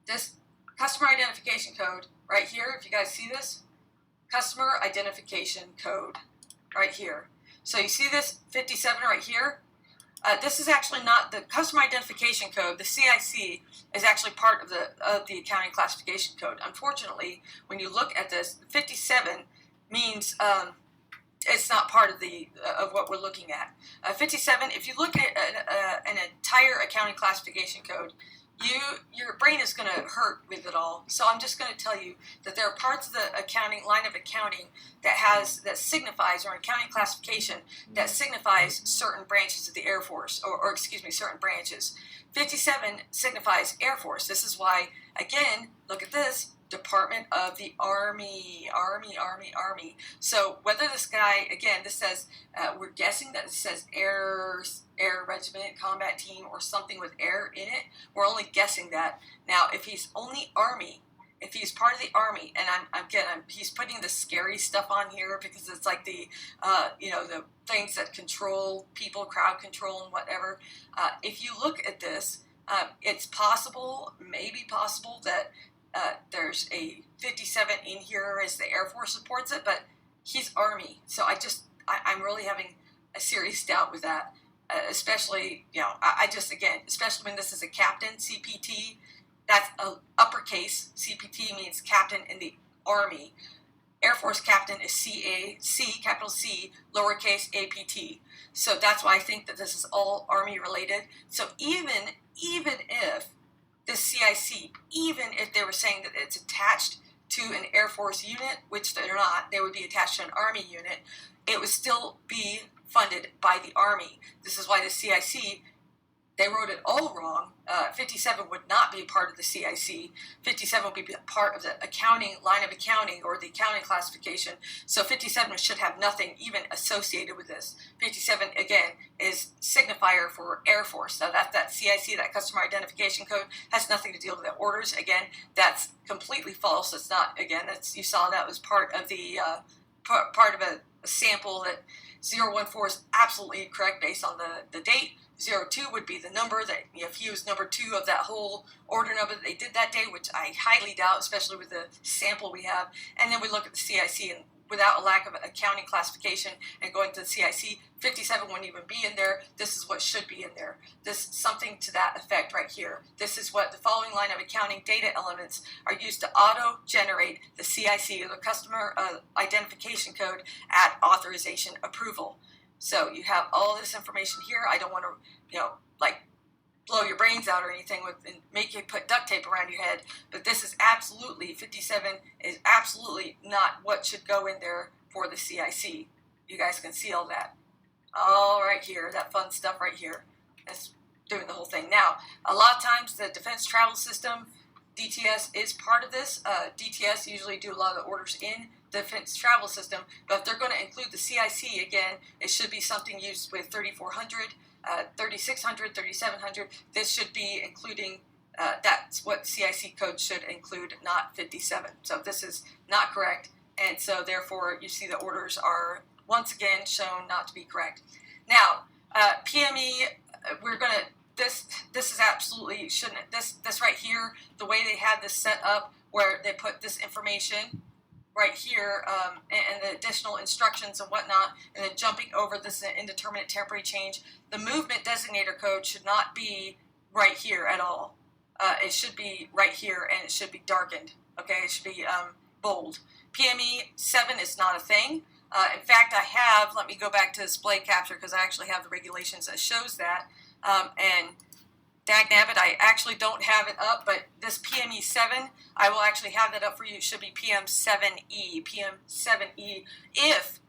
This customer identification code right here, if you guys see this, customer identification code right here. So you see this 57 right here? This is actually not the customer identification code. The CIC is actually part of the accounting classification code. Unfortunately, when you look at this, 57 means it's not part of what we're looking at. 57. If you look at an entire accounting classification code, your brain is going to hurt with it all. So I'm just going to tell you that there are parts of the accounting line of accounting that signifies, or accounting classification that signifies certain branches of the Air Force, or certain branches. 57 signifies Air Force. This is why, again, look at this. Department of the Army. So whether this guy, again, this says, we're guessing that it says Air Regiment, Combat Team, or something with air in it. We're only guessing that. Now, if he's only Army, if he's part of the Army, and he's putting the scary stuff on here because it's like the things that control people, crowd control and whatever. If you look at this, it's maybe possible that there's a 57 in here as the Air Force supports it, but he's Army. So I'm really having a serious doubt with that, especially, especially when this is a captain, CPT, that's a uppercase. CPT means captain in the Army. Air Force captain is CAC, capital C, lowercase APT. So that's why I think that this is all Army related. So even if this CIC, even if they were saying that it's attached to an Air Force unit, which they're not, they would be attached to an Army unit, it would still be funded by the Army. This is why the CIC, they wrote it all wrong. 57 would not be part of the CIC. 57 would be part of the accounting, line of accounting, or the accounting classification. So 57 should have nothing even associated with this. 57, again, is signifier for Air Force. Now that CIC, that customer identification code, has nothing to deal with the orders. Again, that's completely false. It's not, again, you saw that was part of the, part of sample that 014 is absolutely correct based on the date. 02 would be the number that, if he was number 2 of that whole order number that they did that day, which I highly doubt, especially with the sample we have. And then we look at the CIC, and without a lack of accounting classification and going to the CIC, 57 wouldn't even be in there. This is what should be in there. This something to that effect right here. This is what the following line of accounting data elements are used to auto-generate the CIC, or the customer identification code, at authorization approval. So you have all this information here. I don't want to, like, blow your brains out or anything and make you put duct tape around your head, but this is absolutely, 57 is absolutely not what should go in there for the CIC. You guys can see all that. All right here, that fun stuff right here. That's doing the whole thing. Now, a lot of times the defense travel system, DTS, is part of this. DTS usually do a lot of the orders in defense travel system, but if they're going to include the CIC, again, it should be something used with 3400, 3600, 3700. This should be including, that's what CIC code should include, not 57. So this is not correct, and so therefore you see the orders are once again shown not to be correct. Now, PME, we're going to, this is absolutely shouldn't, this right here, the way they had this set up where they put this information right here, and the additional instructions and whatnot, and then jumping over this indeterminate temporary change. The movement designator code should not be right here at all. It should be right here, and it should be darkened. Okay, it should be bold. PME 7 is not a thing. In fact, I have, let me go back to display capture because I actually have the regulations that shows that. And dagnabbit, I actually don't have it up, but this PME 7, I will actually have that up for you. It should be PM7E, PM7E, if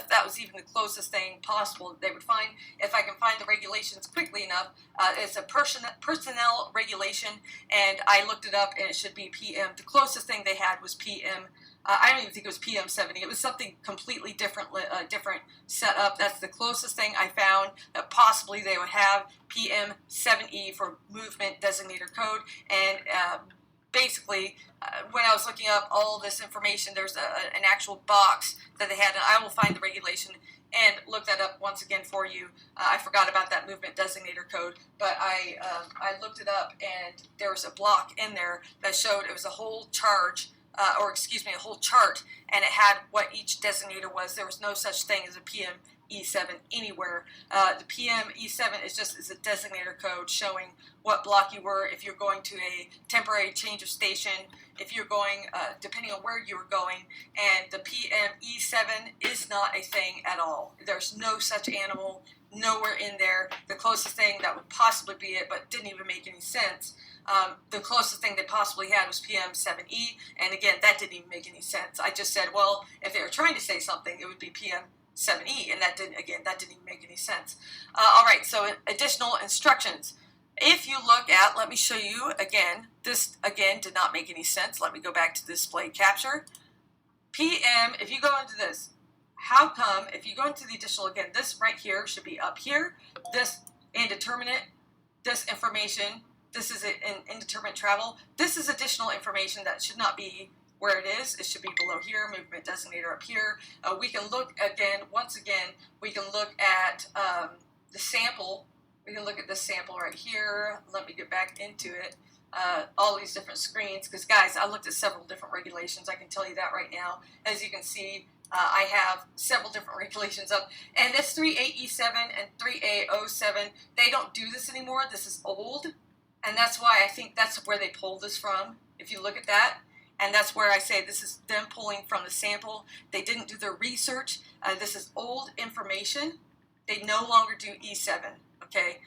that was even the closest thing possible that they would find. If I can find the regulations quickly enough, it's a personnel regulation, and I looked it up, and it should be PM. The closest thing they had was PM. I don't even think it was PM70. It was something completely different setup. That's the closest thing I found that possibly they would have, PM7E for movement designator code. And basically, when I was looking up all this information, there's an actual box that they had, and I will find the regulation and look that up once again for you. I forgot about that movement designator code, but I looked it up, and there was a block in there that showed it was a whole charge, a whole chart, and it had what each designator was. There was no such thing as a PME7 anywhere. The PME7 is a designator code showing what block you were, if you're going to a temporary change of station, if you're going, depending on where you were going, and the PME7 is not a thing at all. There's no such animal, nowhere in there. The closest thing that would possibly be it, but didn't even make any sense, the closest thing they possibly had was PM7E, and again, that didn't even make any sense. I just said, well, if they were trying to say something, it would be PM7E, and that didn't even make any sense. All right, so additional instructions. If you look at, let me show you again, this again did not make any sense. Let me go back to display capture. PM, if you go into this, how come, if you go into the additional, again, this right here should be up here, this indeterminate, this information, this is an indeterminate travel. This is additional information that should not be where it is. It should be below here, movement designator up here. We can look again, once again, we can look at the sample. We can look at this sample right here. Let me get back into it. All these different screens, because guys, I looked at several different regulations. I can tell you that right now. As you can see, I have several different regulations up. And this 3A-E7 and 3A-07, they don't do this anymore. This is old. And that's why I think that's where they pulled this from, if you look at that. And that's where I say this is them pulling from the sample. They didn't do their research. This is old information. They no longer do E7, okay?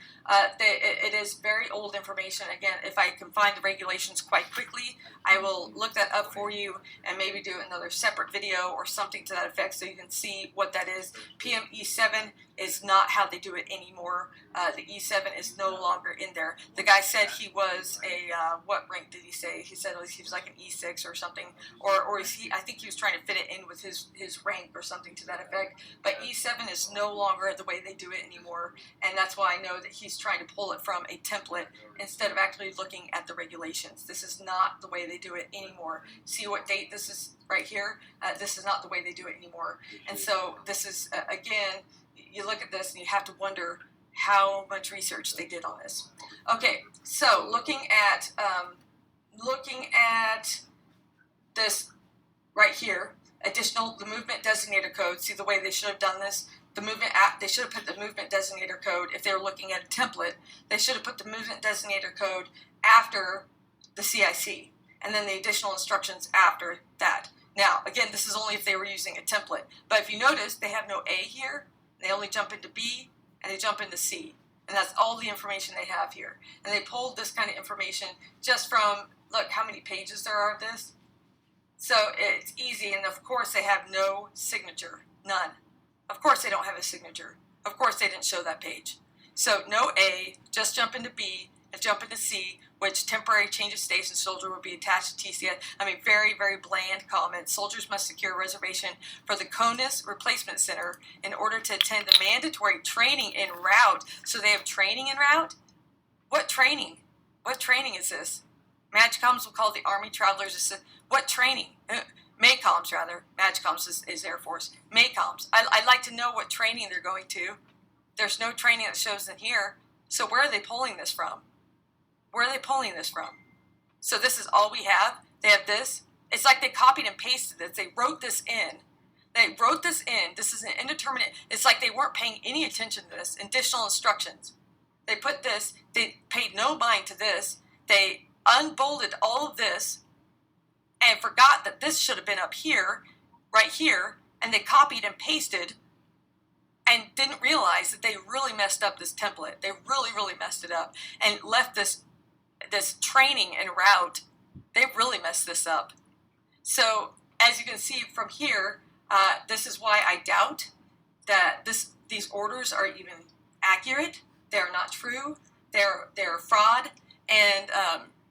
It is very old information. Again, if I can find the regulations quite quickly, I will look that up for you and maybe do another separate video or something to that effect so you can see what that is. PME7 is not how they do it anymore. The E7 is no longer in there. The guy said he was a, what rank did he say? He said he was like an E6 or something, or is he, I think he was trying to fit it in with his rank or something to that effect. But E7 is no longer the way they do it anymore, and that's why I know that he's trying to pull it from a template instead of actually looking at the regulations. This is not the way they do it anymore. See what date this is right here? This is not the way they do it anymore. And so this is, again, you look at this and you have to wonder how much research they did on this. Okay, so looking at this right here, the movement designator code. See the way they should have done this? They should have put the movement designator code, if they were looking at a template, they should have put the movement designator code after the CIC, and then the additional instructions after that. Now, again, this is only if they were using a template. But if you notice, they have no A here. They only jump into B, and they jump into C. And that's all the information they have here. And they pulled this kind of information just from, look, how many pages there are of this. So it's easy, and of course they have no signature, none. Of course they don't have a signature. Of course they didn't show that page. So no A, just jump into B and jump into C, which temporary change of station soldier will be attached to TCS. I mean, very, very bland comment. Soldiers must secure a reservation for the CONUS Replacement Center in order to attend the mandatory training en route. So they have training en route? What training? What training is this? MAGCOMs will call the Army Travelers. What training? MACOMs, rather. MAGCOMs is Air Force. MACOMs. I'd like to know what training they're going to. There's no training that shows in here. So where are they pulling this from? Where are they pulling this from? So this is all we have. They have this. It's like they copied and pasted this. They wrote this in. They wrote this in. This is an indeterminate. It's like they weren't paying any attention to this. Additional instructions. They put this. They paid no mind to this. They unbolded all of this and forgot that this should have been up here, right here, and they copied and pasted and didn't realize that they really messed up this template. They really, really messed it up and left this training en route. They really messed this up. So as you can see from here, this is why I doubt that these orders are even accurate. They're not true. They're fraud, and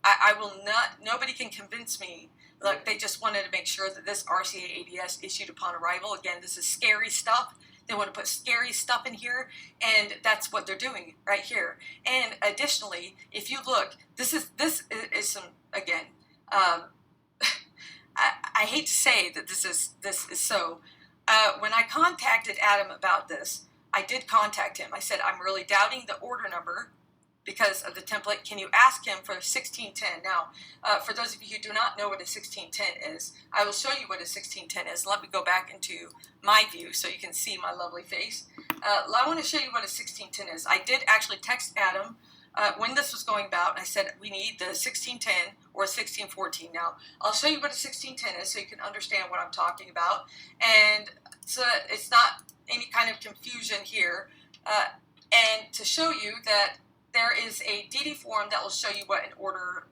I will not. Nobody can convince me. Look, they just wanted to make sure that this RCA ADS issued upon arrival. Again, this is scary stuff. They want to put scary stuff in here, and that's what they're doing right here. And additionally, if you look, this is some, again. I hate to say that this is so. When I contacted Adam about this, I did contact him. I said, I'm really doubting the order number because of the template. Can you ask him for 1610? Now, for those of you who do not know what a 1610 is, I will show you what a 1610 is. Let me go back into my view so you can see my lovely face. I want to show you what a 1610 is. I did actually text Adam when this was going about, and I said, we need the 1610 or 1614. Now, I'll show you what a 1610 is so you can understand what I'm talking about, and so that it's not any kind of confusion here, and to show you that there is a DD form that will show you what an order,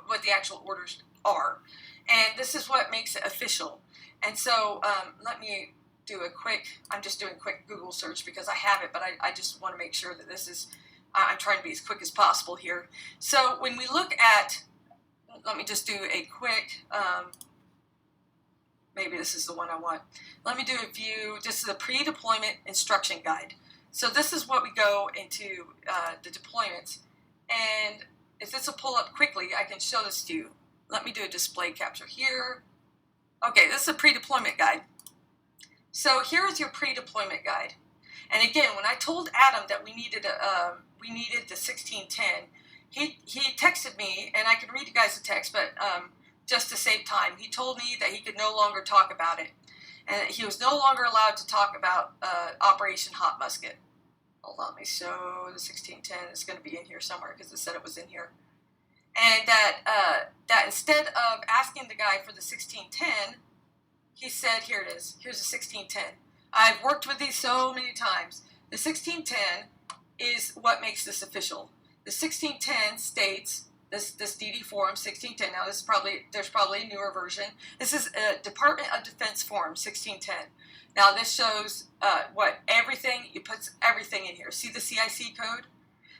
what the actual orders are, and this is what makes it official. And so let me do a quick, I'm just doing a quick Google search because I have it, but I just want to make sure that this is, I'm trying to be as quick as possible here. So when we look at, let me just do a quick, maybe this is the one I want. Let me do a view, this is a pre-deployment instruction guide. So this is what we go into the deployments. And if this will pull up quickly, I can show this to you. Let me do a display capture here. Okay, this is a pre-deployment guide. So here is your pre-deployment guide. And again, when I told Adam that we needed the 1610, he texted me, and I can read you guys the text, but just to save time, he told me that he could no longer talk about it, and that he was no longer allowed to talk about Operation Hot Musket. Hold on, let me show the 1610. It's going to be in here somewhere because it said it was in here. And that instead of asking the guy for the 1610, he said, here it is. Here's the 1610. I've worked with these so many times. The 1610 is what makes this official. The 1610 states, this DD form 1610. Now there's probably a newer version. This is a Department of Defense form 1610. Now this shows you put everything in here. See the CIC code?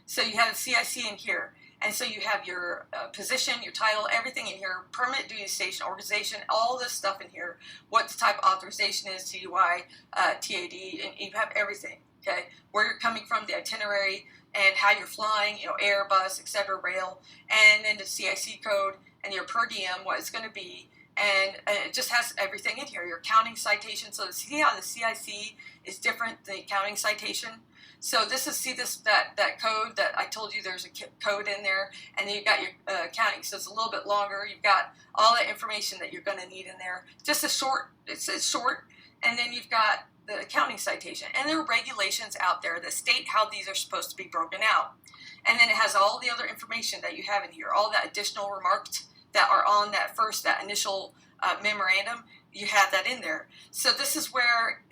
So you have the CIC in here. And so you have your position, your title, everything in here, permanent duty station, organization, all this stuff in here, what the type of authorization is, TTYL, TAD, and you have everything, okay? Where you're coming from, the itinerary, and how you're flying, air, bus, etc., rail, and then the CIC code and your per diem, what it's going to be. And it just has everything in here. Your accounting citation. So see how the CIC is different than the accounting citation? So this is, that code that I told you there's a code in there, and then you've got your accounting. So it's a little bit longer. You've got all the information that you're going to need in there. Just it's short, and then you've got the accounting citation. And there are regulations out there that state how these are supposed to be broken out. And then it has all the other information that you have in here, all the additional remarks that are on that initial memorandum. You have that in there. So this is where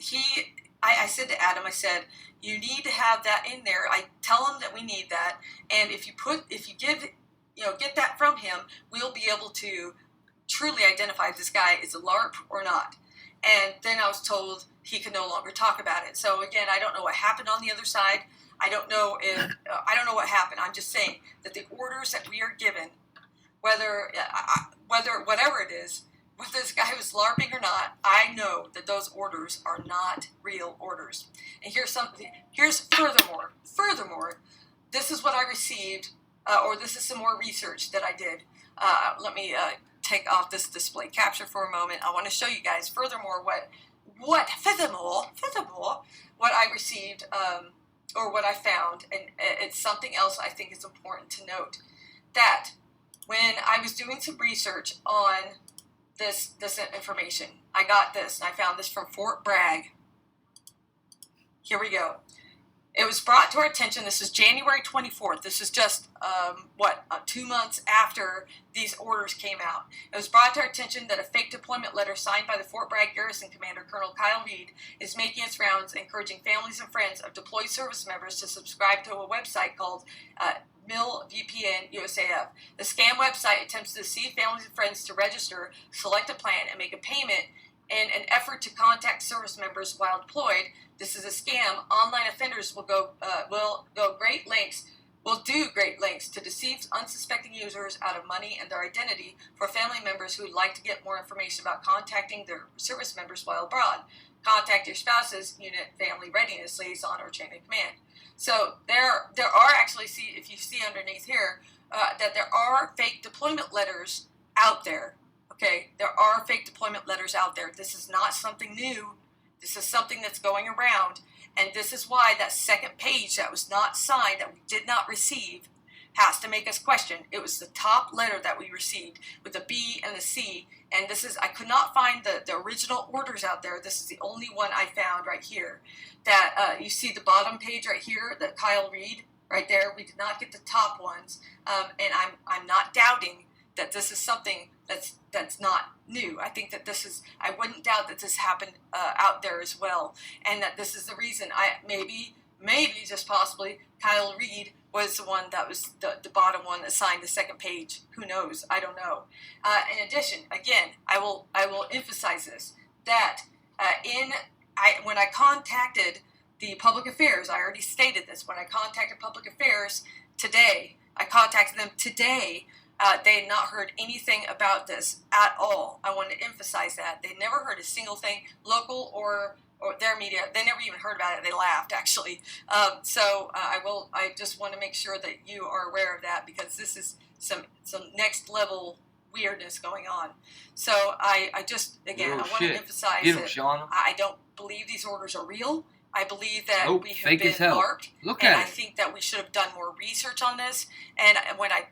I said to Adam, I said, you need to have that in there. I tell him that we need that, and if you get that from him, we'll be able to truly identify if this guy is a LARP or not. And then I was told he could no longer talk about it. So again, I don't know what happened on the other side. I don't know what happened. I'm just saying that the orders that we are given, whether whatever it is, whether this guy was LARPing or not, I know that those orders are not real orders. And here's furthermore, this is what I received, or this is some more research that I did. Let me take off this display capture for a moment. I want to show you guys furthermore what I received, or what I found, and it's something else I think is important to note, that when I was doing some research on this information, I got this, and I found this from Fort Bragg. Here we go. It was brought to our attention, this is January 24th. This is just, 2 months after these orders came out. It was brought to our attention that a fake deployment letter signed by the Fort Bragg Garrison Commander, Colonel Kyle Reed, is making its rounds, encouraging families and friends of deployed service members to subscribe to a website called MilVPN USAF. The scam website attempts to deceive families and friends to register, select a plan, and make a payment in an effort to contact service members while deployed. This is a scam. Online offenders will do great lengths to deceive unsuspecting users out of money and their identity for family members who would like to get more information about contacting their service members while abroad. Contact your spouse's unit, family readiness liaison, or chain of command. So there are actually, if you see underneath here, that there are fake deployment letters out there. Okay, there are fake deployment letters out there. This is not something new. This is something that's going around, and this is why that second page that was not signed, that we did not receive, has to make us question. It was the top letter that we received with the B and the C, and I could not find the original orders out there. This is the only one I found right here. That you see the bottom page right here, that Kyle Reed right there. We did not get the top ones, and I'm not doubting that this is something that's not new. I think that I wouldn't doubt that this happened out there as well, and that this is the reason. Maybe just possibly Kyle Reed was the one that was the bottom one that signed the second page. Who knows? I don't know. In addition, again, I will emphasize this, that when I contacted the public affairs, I already stated this, when I contacted public affairs today, they had not heard anything about this at all. I want to emphasize that. They never heard a single thing, local or their media. They never even heard about it. They laughed, actually. I just want to make sure that you are aware of that, because this is some next level weirdness going on. So I want to emphasize that I don't believe these orders are real. I believe that we have been LARPed, and I think that we should have done more research on this. And when I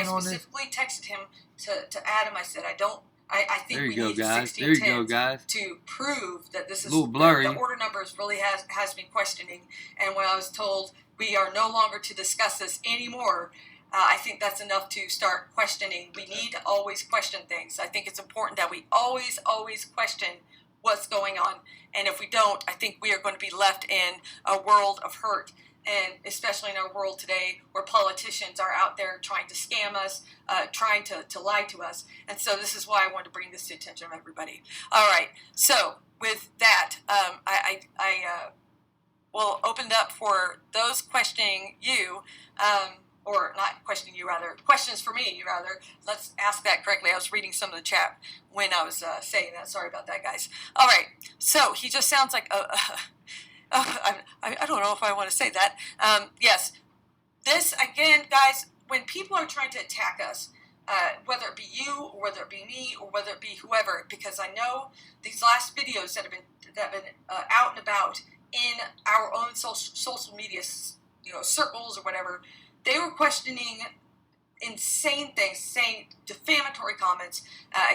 specifically texted him to Adam, I said, I think we need 1610 to prove that this is
a little blurry.
The order numbers really has me questioning. And when I was told we are no longer to discuss this anymore, I think that's enough to start questioning. We need to always question things. I think it's important that we always question what's going on. And if we don't, I think we are going to be left in a world of hurt. And especially in our world today, where politicians are out there trying to scam us, trying to lie to us. And so this is why I wanted to bring this to the attention of everybody. All right. So with that, I will open it up for those questioning you, or not questioning you, rather, questions for me, rather. Let's ask that correctly. I was reading some of the chat when I was saying that. Sorry about that, guys. All right. So he just sounds like I don't know if I want to say that. Yes, this, again, guys, when people are trying to attack us, whether it be you or whether it be me or whether it be whoever, because I know these last videos that have been out and about in our own social media, circles or whatever, they were questioning insane things, saying defamatory comments.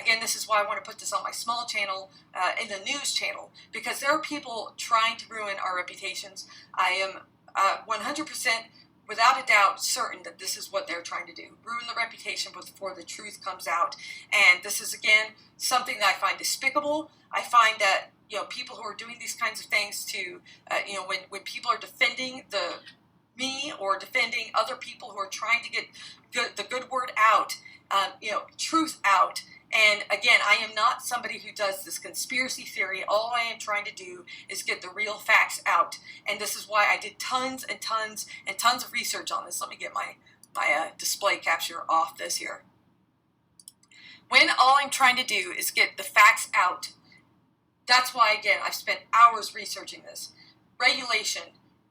Again, this is why I want to put this on my small channel, in the news channel, because there are people trying to ruin our reputations. I am 100%, without a doubt, certain that this is what they're trying to do. Ruin the reputation before the truth comes out. And this is, again, something that I find despicable. I find that, people who are doing these kinds of things to, when people are defending me or defending other people who are trying to get the good word out, truth out. And again, I am not somebody who does this conspiracy theory. All I am trying to do is get the real facts out. And this is why I did tons and tons and tons of research on this. Let me get my display capture off this here. When all I'm trying to do is get the facts out, that's why, again, I've spent hours researching this. Regulation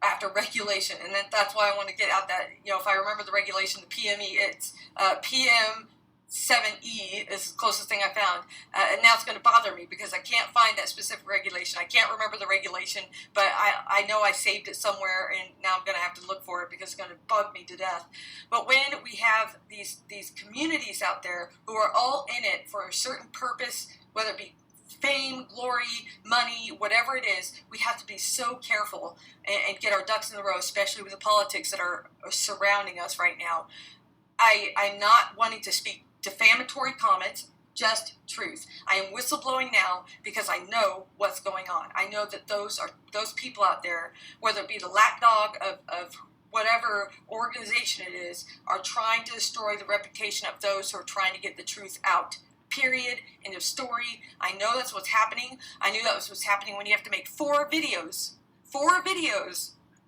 after regulation. And that's why I want to get out that, if I remember the regulation, the PME, it's PM 7E is the closest thing I found, and now it's going to bother me because I can't find that specific regulation. I can't remember the regulation, but I know I saved it somewhere, and now I'm going to have to look for it because it's going to bug me to death. But when we have these communities out there who are all in it for a certain purpose, whether it be fame, glory, money, whatever it is, we have to be so careful and get our ducks in the row, especially with the politics that are surrounding us right now. I'm not wanting to speak defamatory comments, just truth. I am whistleblowing now because I know what's going on. I know that those people out there, whether it be the lapdog of whatever organization it is, are trying to destroy the reputation of those who are trying to get the truth out. Period. End of story. I know that's what's happening. I knew that was what's happening when you have to make 4 videos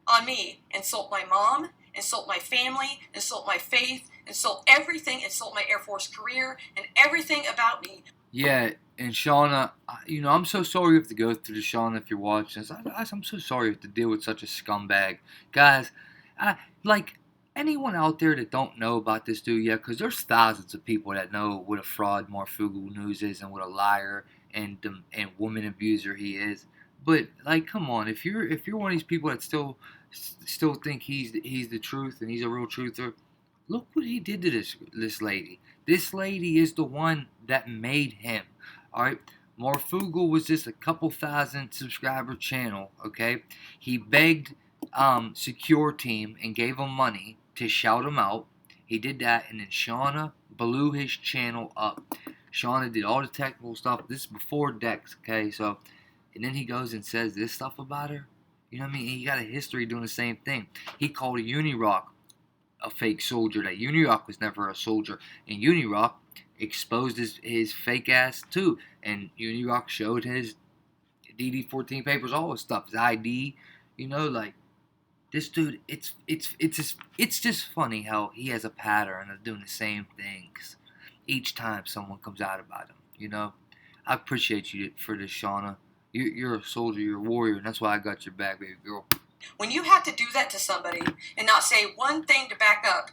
on me. Insult my mom, insult my family, insult my faith, insult everything, insult my Air Force career, and everything about me.
Yeah, and Shauna, I'm so sorry you have to go through this, Shauna, if you're watching this. I'm so sorry you have to deal with such a scumbag. Guys, anyone out there that don't know about this dude yet, because there's thousands of people that know what a fraud Marfoogle News is and what a liar and woman abuser he is. But come on, if you're one of these people that still think he's the truth and he's a real truther, look what he did to this lady. This lady is the one that made him. All right, Marfoogle was just a couple thousand subscriber channel. Okay, he begged Secure Team and gave him money to shout him out. He did that, and then Shauna blew his channel up. Shauna did all the technical stuff. This is before Dex, okay? So, and then he goes and says this stuff about her. You know what I mean? He got a history doing the same thing. He called a Unirock a fake soldier. That Unirock was never a soldier. And Unirock exposed his fake ass too. And Unirock showed his DD-14 papers, all his stuff, his ID. This dude, it's just funny how he has a pattern of doing the same things each time someone comes out about him. I appreciate you for this, Shauna. You're a soldier, you're a warrior, and that's why I got your back, baby girl.
When you have to do that to somebody and not say one thing to back up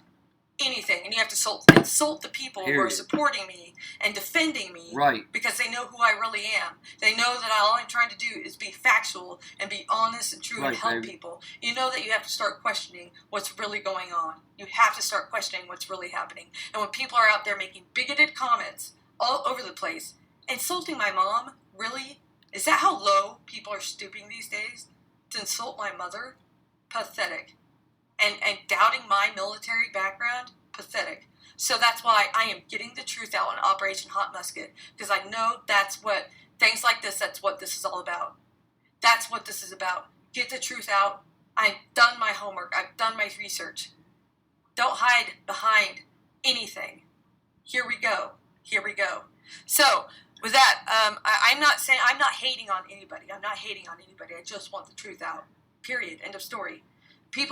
anything, and you have to insult the people who are supporting me and defending me,
right? Because
they know who I really am. They know that all I'm trying to do is be factual and be honest and true and help people. You know that you have to start questioning what's really going on. You have to start questioning what's really happening. And when people are out there making bigoted comments all over the place, insulting my mom, really? Is that how low people are stooping these days? To insult my mother? Pathetic. And doubting my military background? Pathetic. So that's why I am getting the truth out on Operation Hot Musket, because I know that's what, things like this, that's what this is all about. That's what this is about. Get the truth out. I've done my homework. I've done my research. Don't hide behind anything. Here we go. Here we go. So, with that, I'm not hating on anybody. I'm not hating on anybody. I just want the truth out. Period. End of story. We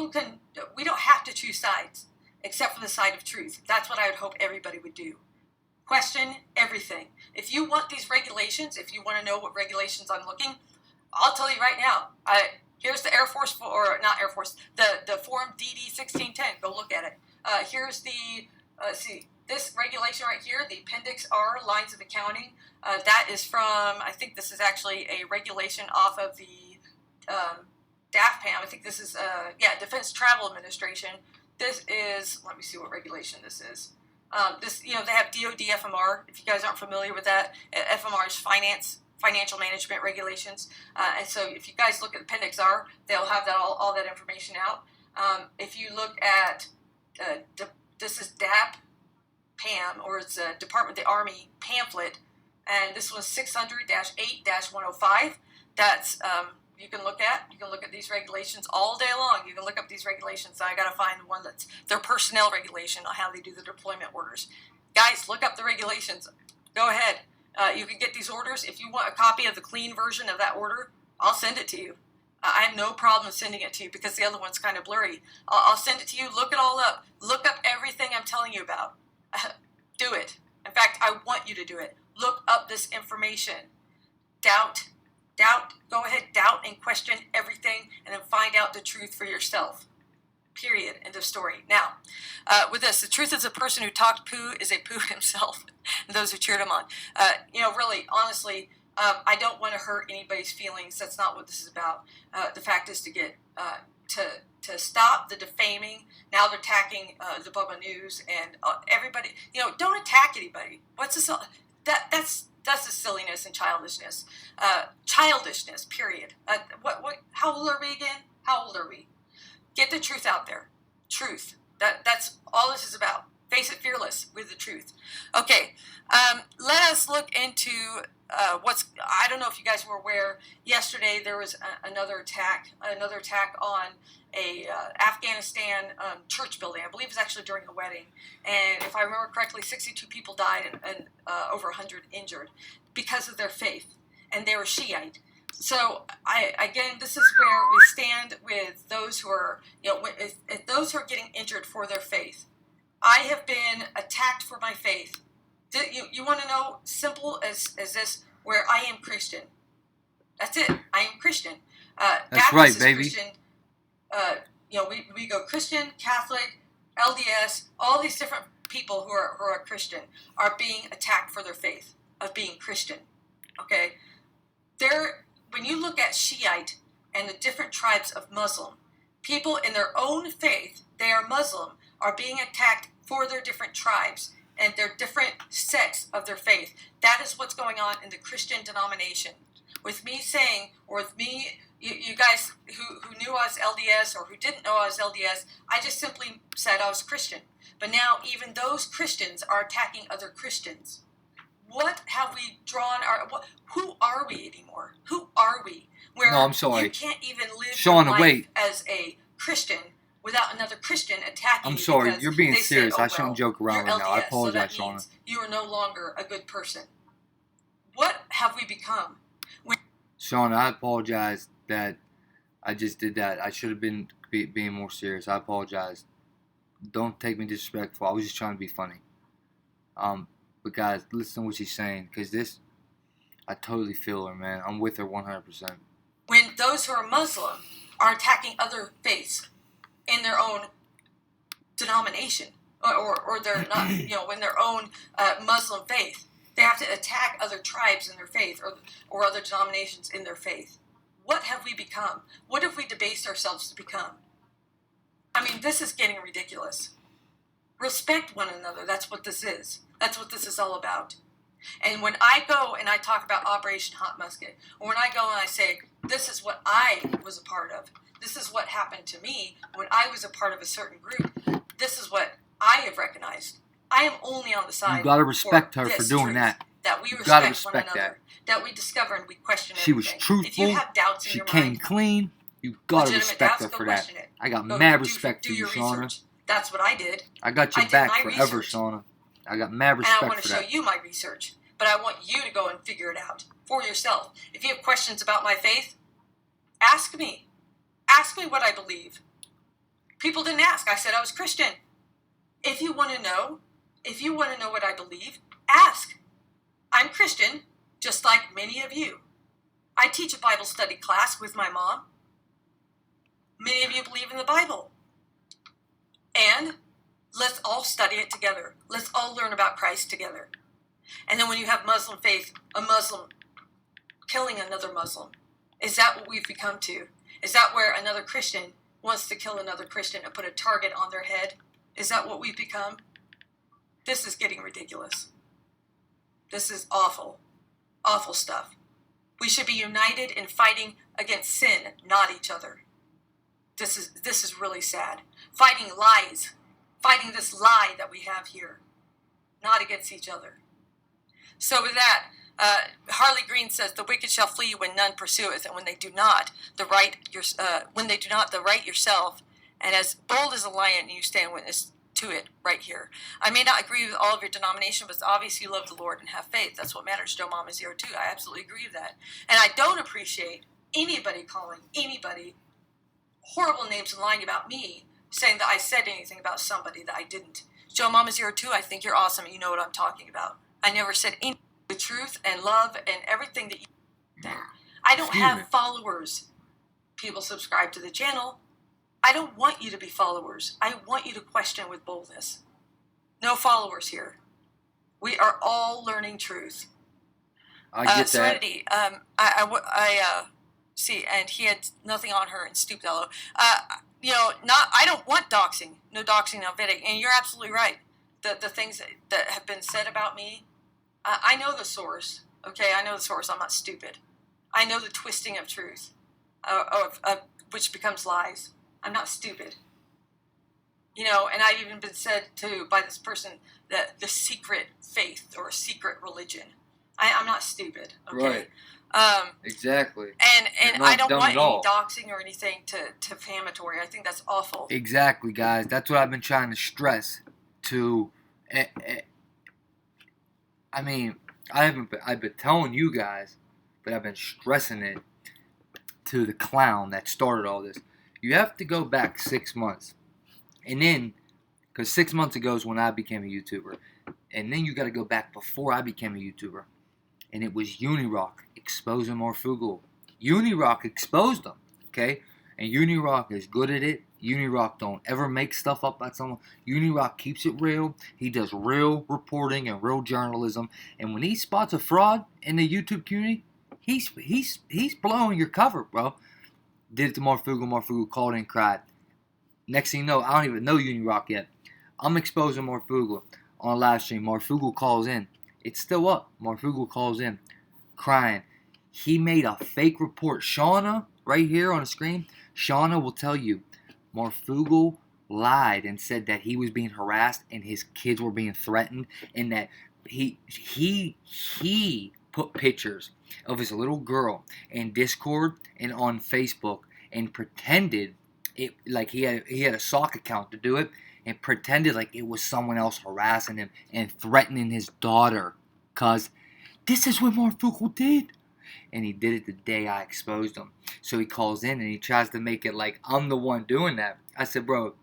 don't have to choose sides, except for the side of truth. That's what I would hope everybody would do. Question everything. If you want these regulations, if you want to know what regulations I'm looking, I'll tell you right now. Here's the Air Force, or not Air Force, the Form DD 1610. Go look at it. Here's the, this regulation right here, the Appendix R, Lines of Accounting. That is from, I think this is actually a regulation off of the DAFPAM. I think this is, Defense Travel Administration. This is, let me see what regulation this is. This, they have DOD FMR. If you guys aren't familiar with that, FMR is financial management regulations. And so if you guys look at Appendix R, they'll have that all that information out. If you look at, this is DAP-PAM, or it's a Department of the Army pamphlet, and this was 600-8-105. That's, you can look at these regulations all day long. You can look up these regulations. I got to find the one that's their personnel regulation on how they do the deployment orders. Guys, look up the regulations. Go ahead. You can get these orders. If you want a copy of the clean version of that order, I'll send it to you. I have no problem sending it to you because the other one's kind of blurry. I'll send it to you. Look it all up. Look up everything I'm telling you about. Do it. In fact, I want you to do it. Look up this information. Doubt, go ahead, doubt and question everything, and then find out the truth for yourself. Period. End of story. Now, with this, the truth is a person who talked poo is a poo himself, and those who cheered him on. Really, honestly, I don't want to hurt anybody's feelings. That's not what this is about. The fact is to get, to stop the defaming. Now they're attacking the Bubba News and everybody. Don't attack anybody. What's this? That's the silliness and childishness. Childishness, period. How old are we again? How old are we? Get the truth out there. Truth. That's all this is about. Face it fearless with the truth. Okay, let us look into I don't know if you guys were aware, yesterday there was another attack on a Afghanistan church building. I believe it was actually during a wedding. And if I remember correctly, 62 people died and over 100 injured because of their faith. And they were Shiite. So, again, this is where we stand with those who are, if those who are getting injured for their faith. I have been attacked for my faith. You want to know, simple as this, where I am Christian. That's it. I am Christian.
That's
Baptist
right,
is
baby.
Christian. We go Christian, Catholic, LDS, all these different people who are Christian are being attacked for their faith of being Christian. Okay? When you look at Shiite and the different tribes of Muslim, people in their own faith, they are Muslim, are being attacked for their different tribes and their different sects of their faith. That is what's going on in the Christian denomination. With me saying, or with me, you guys who knew I was LDS or who didn't know I was LDS, I just simply said I was Christian. But now even those Christians are attacking other Christians. What have we drawn who are we anymore? Who are we? Where
no, I'm sorry.
You can't even live
Shauna,
your life
wait.
as a Christian without another Christian attacking you.
I'm sorry,
because
you're being
they
serious.
Say,
I shouldn't joke around
you're
right now. I
LDS,
apologize,
so that means
Shauna.
you are no longer a good person. What have we become?
Shauna, I apologize that I just did that. I should have been being more serious. I apologize. Don't take me disrespectful. I was just trying to be funny. But guys, listen to what she's saying, because I totally feel her, man. I'm with her 100%.
When those who are Muslim are attacking other faiths in their own denomination, or they're not, in their own Muslim faith, they have to attack other tribes in their faith or other denominations in their faith. What have we become? What have we debased ourselves to become? I mean, this is getting ridiculous. Respect one another. That's what this is. That's what this is all about. And when I go and I talk about Operation Hot Musket, or when I go and I say, this is what I was a part of, this is what happened to me when I was a part of a certain group, this is what I have recognized. I am only on the side.
You gotta respect her for doing
truth,
that.
That we
You gotta
respect one
respect
another. That we discover and we question
She
everything.
was truthful.
If you have doubts in
She
your
came
mind,
clean. You gotta
legitimate
respect
doubts,
her
go
for that.
question it.
I got
Go
mad
do
respect for you,
your
Shauna.
research. That's what I did.
I got your
I did
back
my
forever,
research.
Shauna. I got mad
And I
respect
want
for
to show
that.
you my research. But I want you to go and figure it out for yourself. If you have questions about my faith, ask me. Ask me what I believe. People didn't ask. I said I was Christian. If you want to know what I believe, ask. I'm Christian, just like many of you. I teach a Bible study class with my mom. Many of you believe in the Bible. And let's all study it together. Let's all learn about Christ together. And then when you have Muslim faith, a Muslim killing another Muslim, is that what we've become to? Is that where another Christian wants to kill another Christian and put a target on their head? Is that what we've become? This is getting ridiculous. This is awful, awful stuff. We should be united in fighting against sin, not each other. This is really sad. Fighting lies. Fighting this lie that we have here. Not against each other. So with that, Harley Green says, "The wicked shall flee when none pursueth, and when they do not, the right yourself, and as bold as a lion, you stand witness to it right here. I may not agree with all of your denomination, but it's obvious you love the Lord and have faith. That's what matters." Joe Mama 02. I absolutely agree with that. And I don't appreciate anybody calling anybody horrible names and lying about me, saying that I said anything about somebody that I didn't. Joe Mama 02, I think you're awesome and you know what I'm talking about. I never said anything with truth and love and everything that you said. I don't have followers. People subscribe to the channel. I don't want you to be followers. I want you to question with boldness. No followers here. We are all learning truth.
I get that.
Serenity. See, and he had nothing on her and stooped that low. I don't want doxing. No doxing, no vetting. And you're absolutely right. The things that have been said about me, I know the source. Okay, I know the source. I'm not stupid. I know the twisting of truth, which becomes lies. I'm not stupid. And I've even been said to by this person that the secret faith or secret religion. I'm not stupid. Okay.
Right. Exactly.
And I don't want any doxing or anything to defamatory. I think that's awful.
Exactly, guys. That's what I've been trying to stress to. I've been telling you guys, but I've been stressing it to the clown that started all this. You have to go back 6 months. And then, because 6 months ago is when I became a YouTuber. And then you got to go back before I became a YouTuber. And it was Unirock exposing Marfoogle. Unirock exposed them, okay? And Unirock is good at it. Unirock don't ever make stuff up about someone. Unirock keeps it real. He does real reporting and real journalism. And when he spots a fraud in the YouTube community, he's blowing your cover, bro. Did it to Marfoogle. Marfoogle called and cried. Next thing you know, I don't even know Unirock yet. I'm exposing Marfoogle on a live stream. Marfoogle calls in. It's still up. Marfoogle calls in, crying. He made a fake report. Shauna, right here on the screen, Shauna will tell you, Marfoogle lied and said that he was being harassed and his kids were being threatened, and that he put pictures of his little girl in Discord and on Facebook and pretended it like he had a sock account to do it. And pretended like it was someone else harassing him and threatening his daughter. Because this is what Marfoogle did. And he did it the day I exposed him. So he calls in and he tries to make it like I'm the one doing that. I said, bro,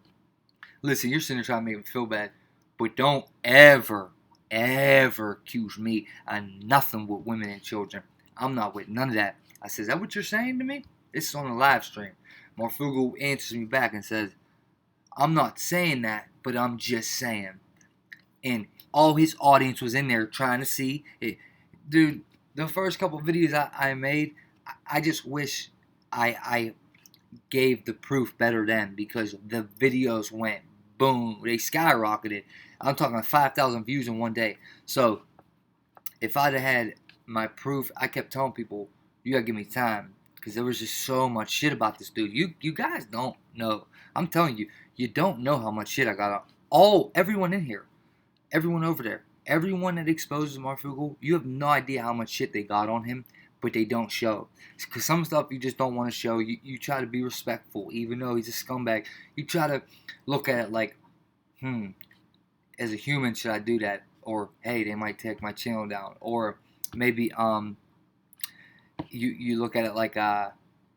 listen, you're sitting there trying to make me feel bad. But don't ever accuse me of nothing with women and children. I'm not with none of that. I said, is that what you're saying to me? This is on a live stream. Marfoogle answers me back and says, I'm not saying that, but I'm just saying. And all his audience was in there trying to see it. Dude, the first couple of videos I made, I just wish I gave the proof better then, because the videos went boom. They skyrocketed. I'm talking 5,000 views in one day. So if I'd have had my proof, I kept telling people, you gotta give me time. Because there was just so much shit about this dude. You guys don't know. I'm telling you. You don't know how much shit I got on. Everyone in here. Everyone over there. Everyone that exposes Marfoogle, you have no idea how much shit they got on him, but they don't show. Because some stuff you just don't want to show. You try to be respectful, even though he's a scumbag. You try to look at it like, as a human, should I do that? Or, hey, they might take my channel down. Or maybe, you look at it like,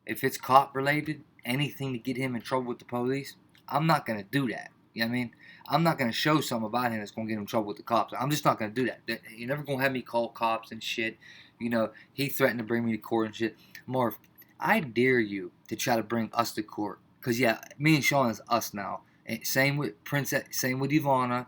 if it's cop related, anything to get him in trouble with the police, I'm not going to do that. You know what I mean? I'm not going to show something about him that's going to get him in trouble with the cops. I'm just not going to do that. You're never going to have me call cops and shit. He threatened to bring me to court and shit. Marv, I dare you to try to bring us to court Because, yeah, me and Sean is us now. And same with Princess, same with Ivana,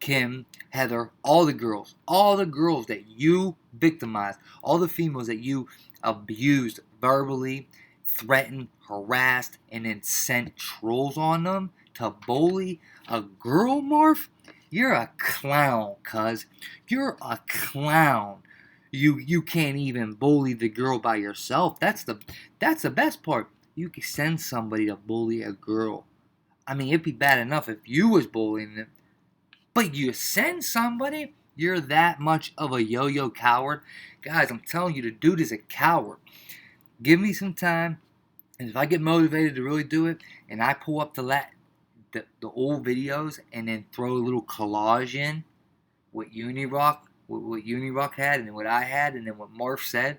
Kim, Heather, all the girls that you victimized, all the females that you abused verbally, threatened, harassed, and then sent trolls on them to bully a girl, Marf. You're a clown, cuz. You're a clown. You can't even bully the girl by yourself. That's the best part. You can send somebody to bully a girl. I mean, it'd be bad enough if you was bullying them, but you send somebody. You're that much of a yo-yo coward, guys. I'm telling you, the dude is a coward. Give me some time, and if I get motivated to really do it, and I pull up the old videos and then throw a little collage in what Unirock had and what I had and then what Marf said,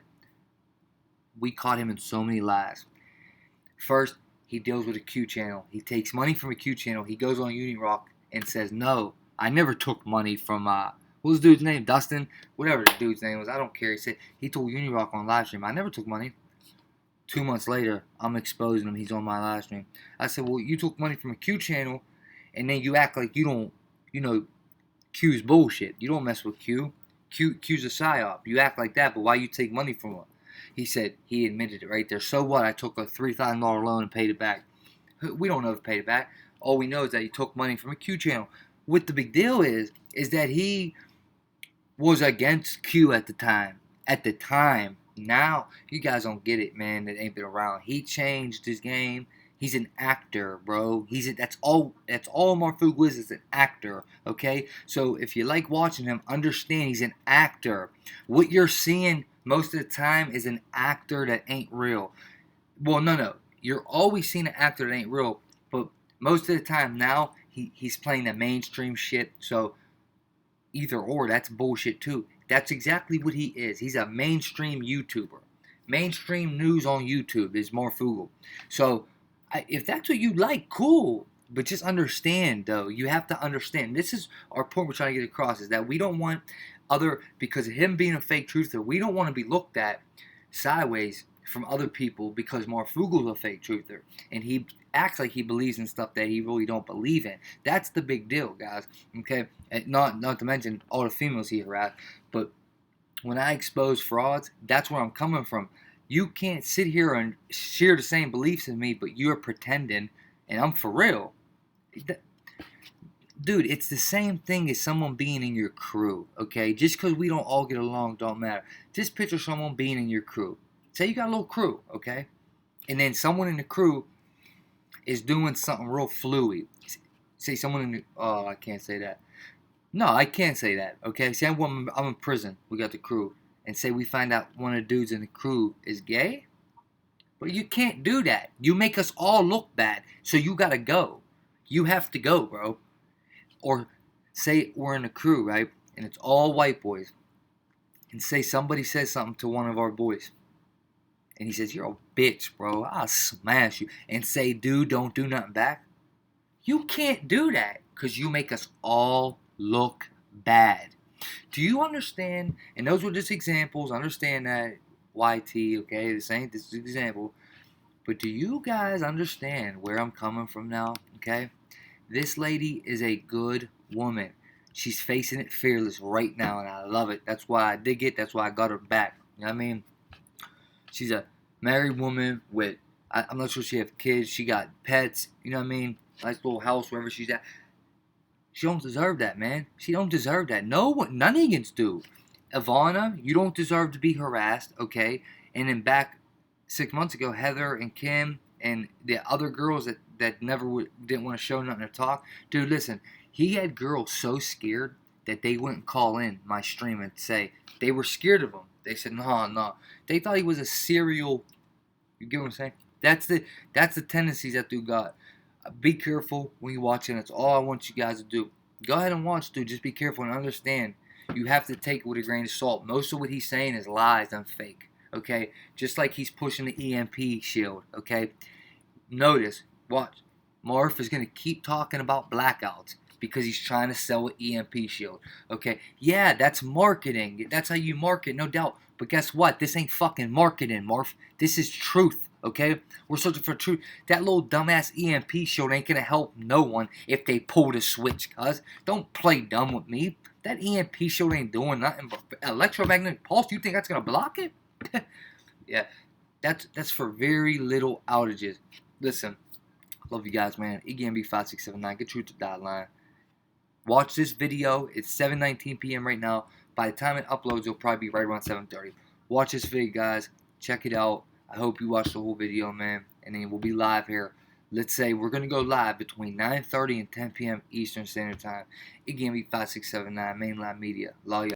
we caught him in so many lies. First, he deals with a Q channel. He takes money from a Q channel. He goes on Unirock and says, no, I never took money from, what was the dude's name? Dustin? Whatever the dude's name was. I don't care. He told Unirock on live stream, I never took money. 2 months later, I'm exposing him. He's on my live stream. I said, well, you took money from a Q channel, and then you act like you don't, Q's bullshit. You don't mess with Q. Q's a psyop. You act like that, but why you take money from him? He said, he admitted it right there. So what? I took a $3,000 loan and paid it back. We don't know if he paid it back. All we know is that he took money from a Q channel. What the big deal is that he was against Q at the time. Now, you guys don't get it, man. That ain't been around. He changed his game. He's an actor, bro. That's all Marfoogle is an actor, okay? So if you like watching him, understand he's an actor. What you're seeing most of the time is an actor that ain't real. Well, no. You're always seeing an actor that ain't real, but most of the time now, he's playing the mainstream shit, so either or, that's bullshit too. That's exactly what he is. He's a mainstream YouTuber. Mainstream news on YouTube is Marfoogle. So, if that's what you like, cool. But just understand, though. You have to understand. This is our point we're trying to get across, is that we don't want because of him being a fake truther, we don't want to be looked at sideways from other people because Marfoogle's a fake truther. And he acts like he believes in stuff that he really don't believe in. That's the big deal, guys. Okay? And not to mention all the females he harassed. But when I expose frauds, that's where I'm coming from. You can't sit here and share the same beliefs as me, but you're pretending, and I'm for real. Dude, it's the same thing as someone being in your crew, okay? Just because we don't all get along don't matter. Just picture someone being in your crew. Say you got a little crew, okay? And then someone in the crew is doing something real fluey. Say someone in the... Oh, I can't say that. No, I can't say that, okay? Say I'm in prison. We got the crew. And say we find out one of the dudes in the crew is gay. But you can't do that. You make us all look bad. So you gotta go. You have to go, bro. Or say we're in a crew, right? And it's all white boys. And say somebody says something to one of our boys. And he says, you're a bitch, bro. I'll smash you. And say, dude, don't do nothing back. You can't do that. Because you make us all look bad. Do you understand? And those were just examples. Understand that, YT, okay? This is an example. But do you guys understand where I'm coming from now? Okay? This lady is a good woman. She's facing it fearless right now, and I love it. That's why I dig it. That's why I got her back. You know what I mean? She's a married woman with, I'm not sure she has kids. She got pets. You know what I mean? Nice little house wherever she's at. She don't deserve that, man. She don't deserve that. No one, none of you do. Ivana, you don't deserve to be harassed, okay? And then back 6 months ago, Heather and Kim and the other girls that never didn't want to show nothing or talk. Dude, listen, he had girls so scared that they wouldn't call in my stream and say they were scared of him. They said, no. They thought he was a serial. You get what I'm saying? That's the tendencies that dude got. Be careful when you watch it. That's all I want you guys to do. Go ahead and watch, dude. Just be careful and understand. You have to take it with a grain of salt. Most of what he's saying is lies and fake. Okay? Just like he's pushing the EMP shield. Okay? Notice, watch. Marf is going to keep talking about blackouts because he's trying to sell an EMP shield. Okay? Yeah, that's marketing. That's how you market, no doubt. But guess what? This ain't fucking marketing, Marf. This is truth. Okay? We're searching for truth. That little dumbass EMP shield ain't gonna help no one if they pull the switch, cuz. Don't play dumb with me. That EMP shield ain't doing nothing but electromagnetic pulse. You think that's gonna block it? Yeah, that's for very little outages. Listen, love you guys, man. EGMB5679, get truth to dot line. Watch this video. It's 7:19 p.m. right now. By the time it uploads, it'll probably be right around 7:30. Watch this video, guys. Check it out. I hope you watch the whole video, man. And then we'll be live here. Let's say we're going to go live between 9:30 and 10 p.m. Eastern Standard Time. EGMB5679, Mainline Media. Love y'all.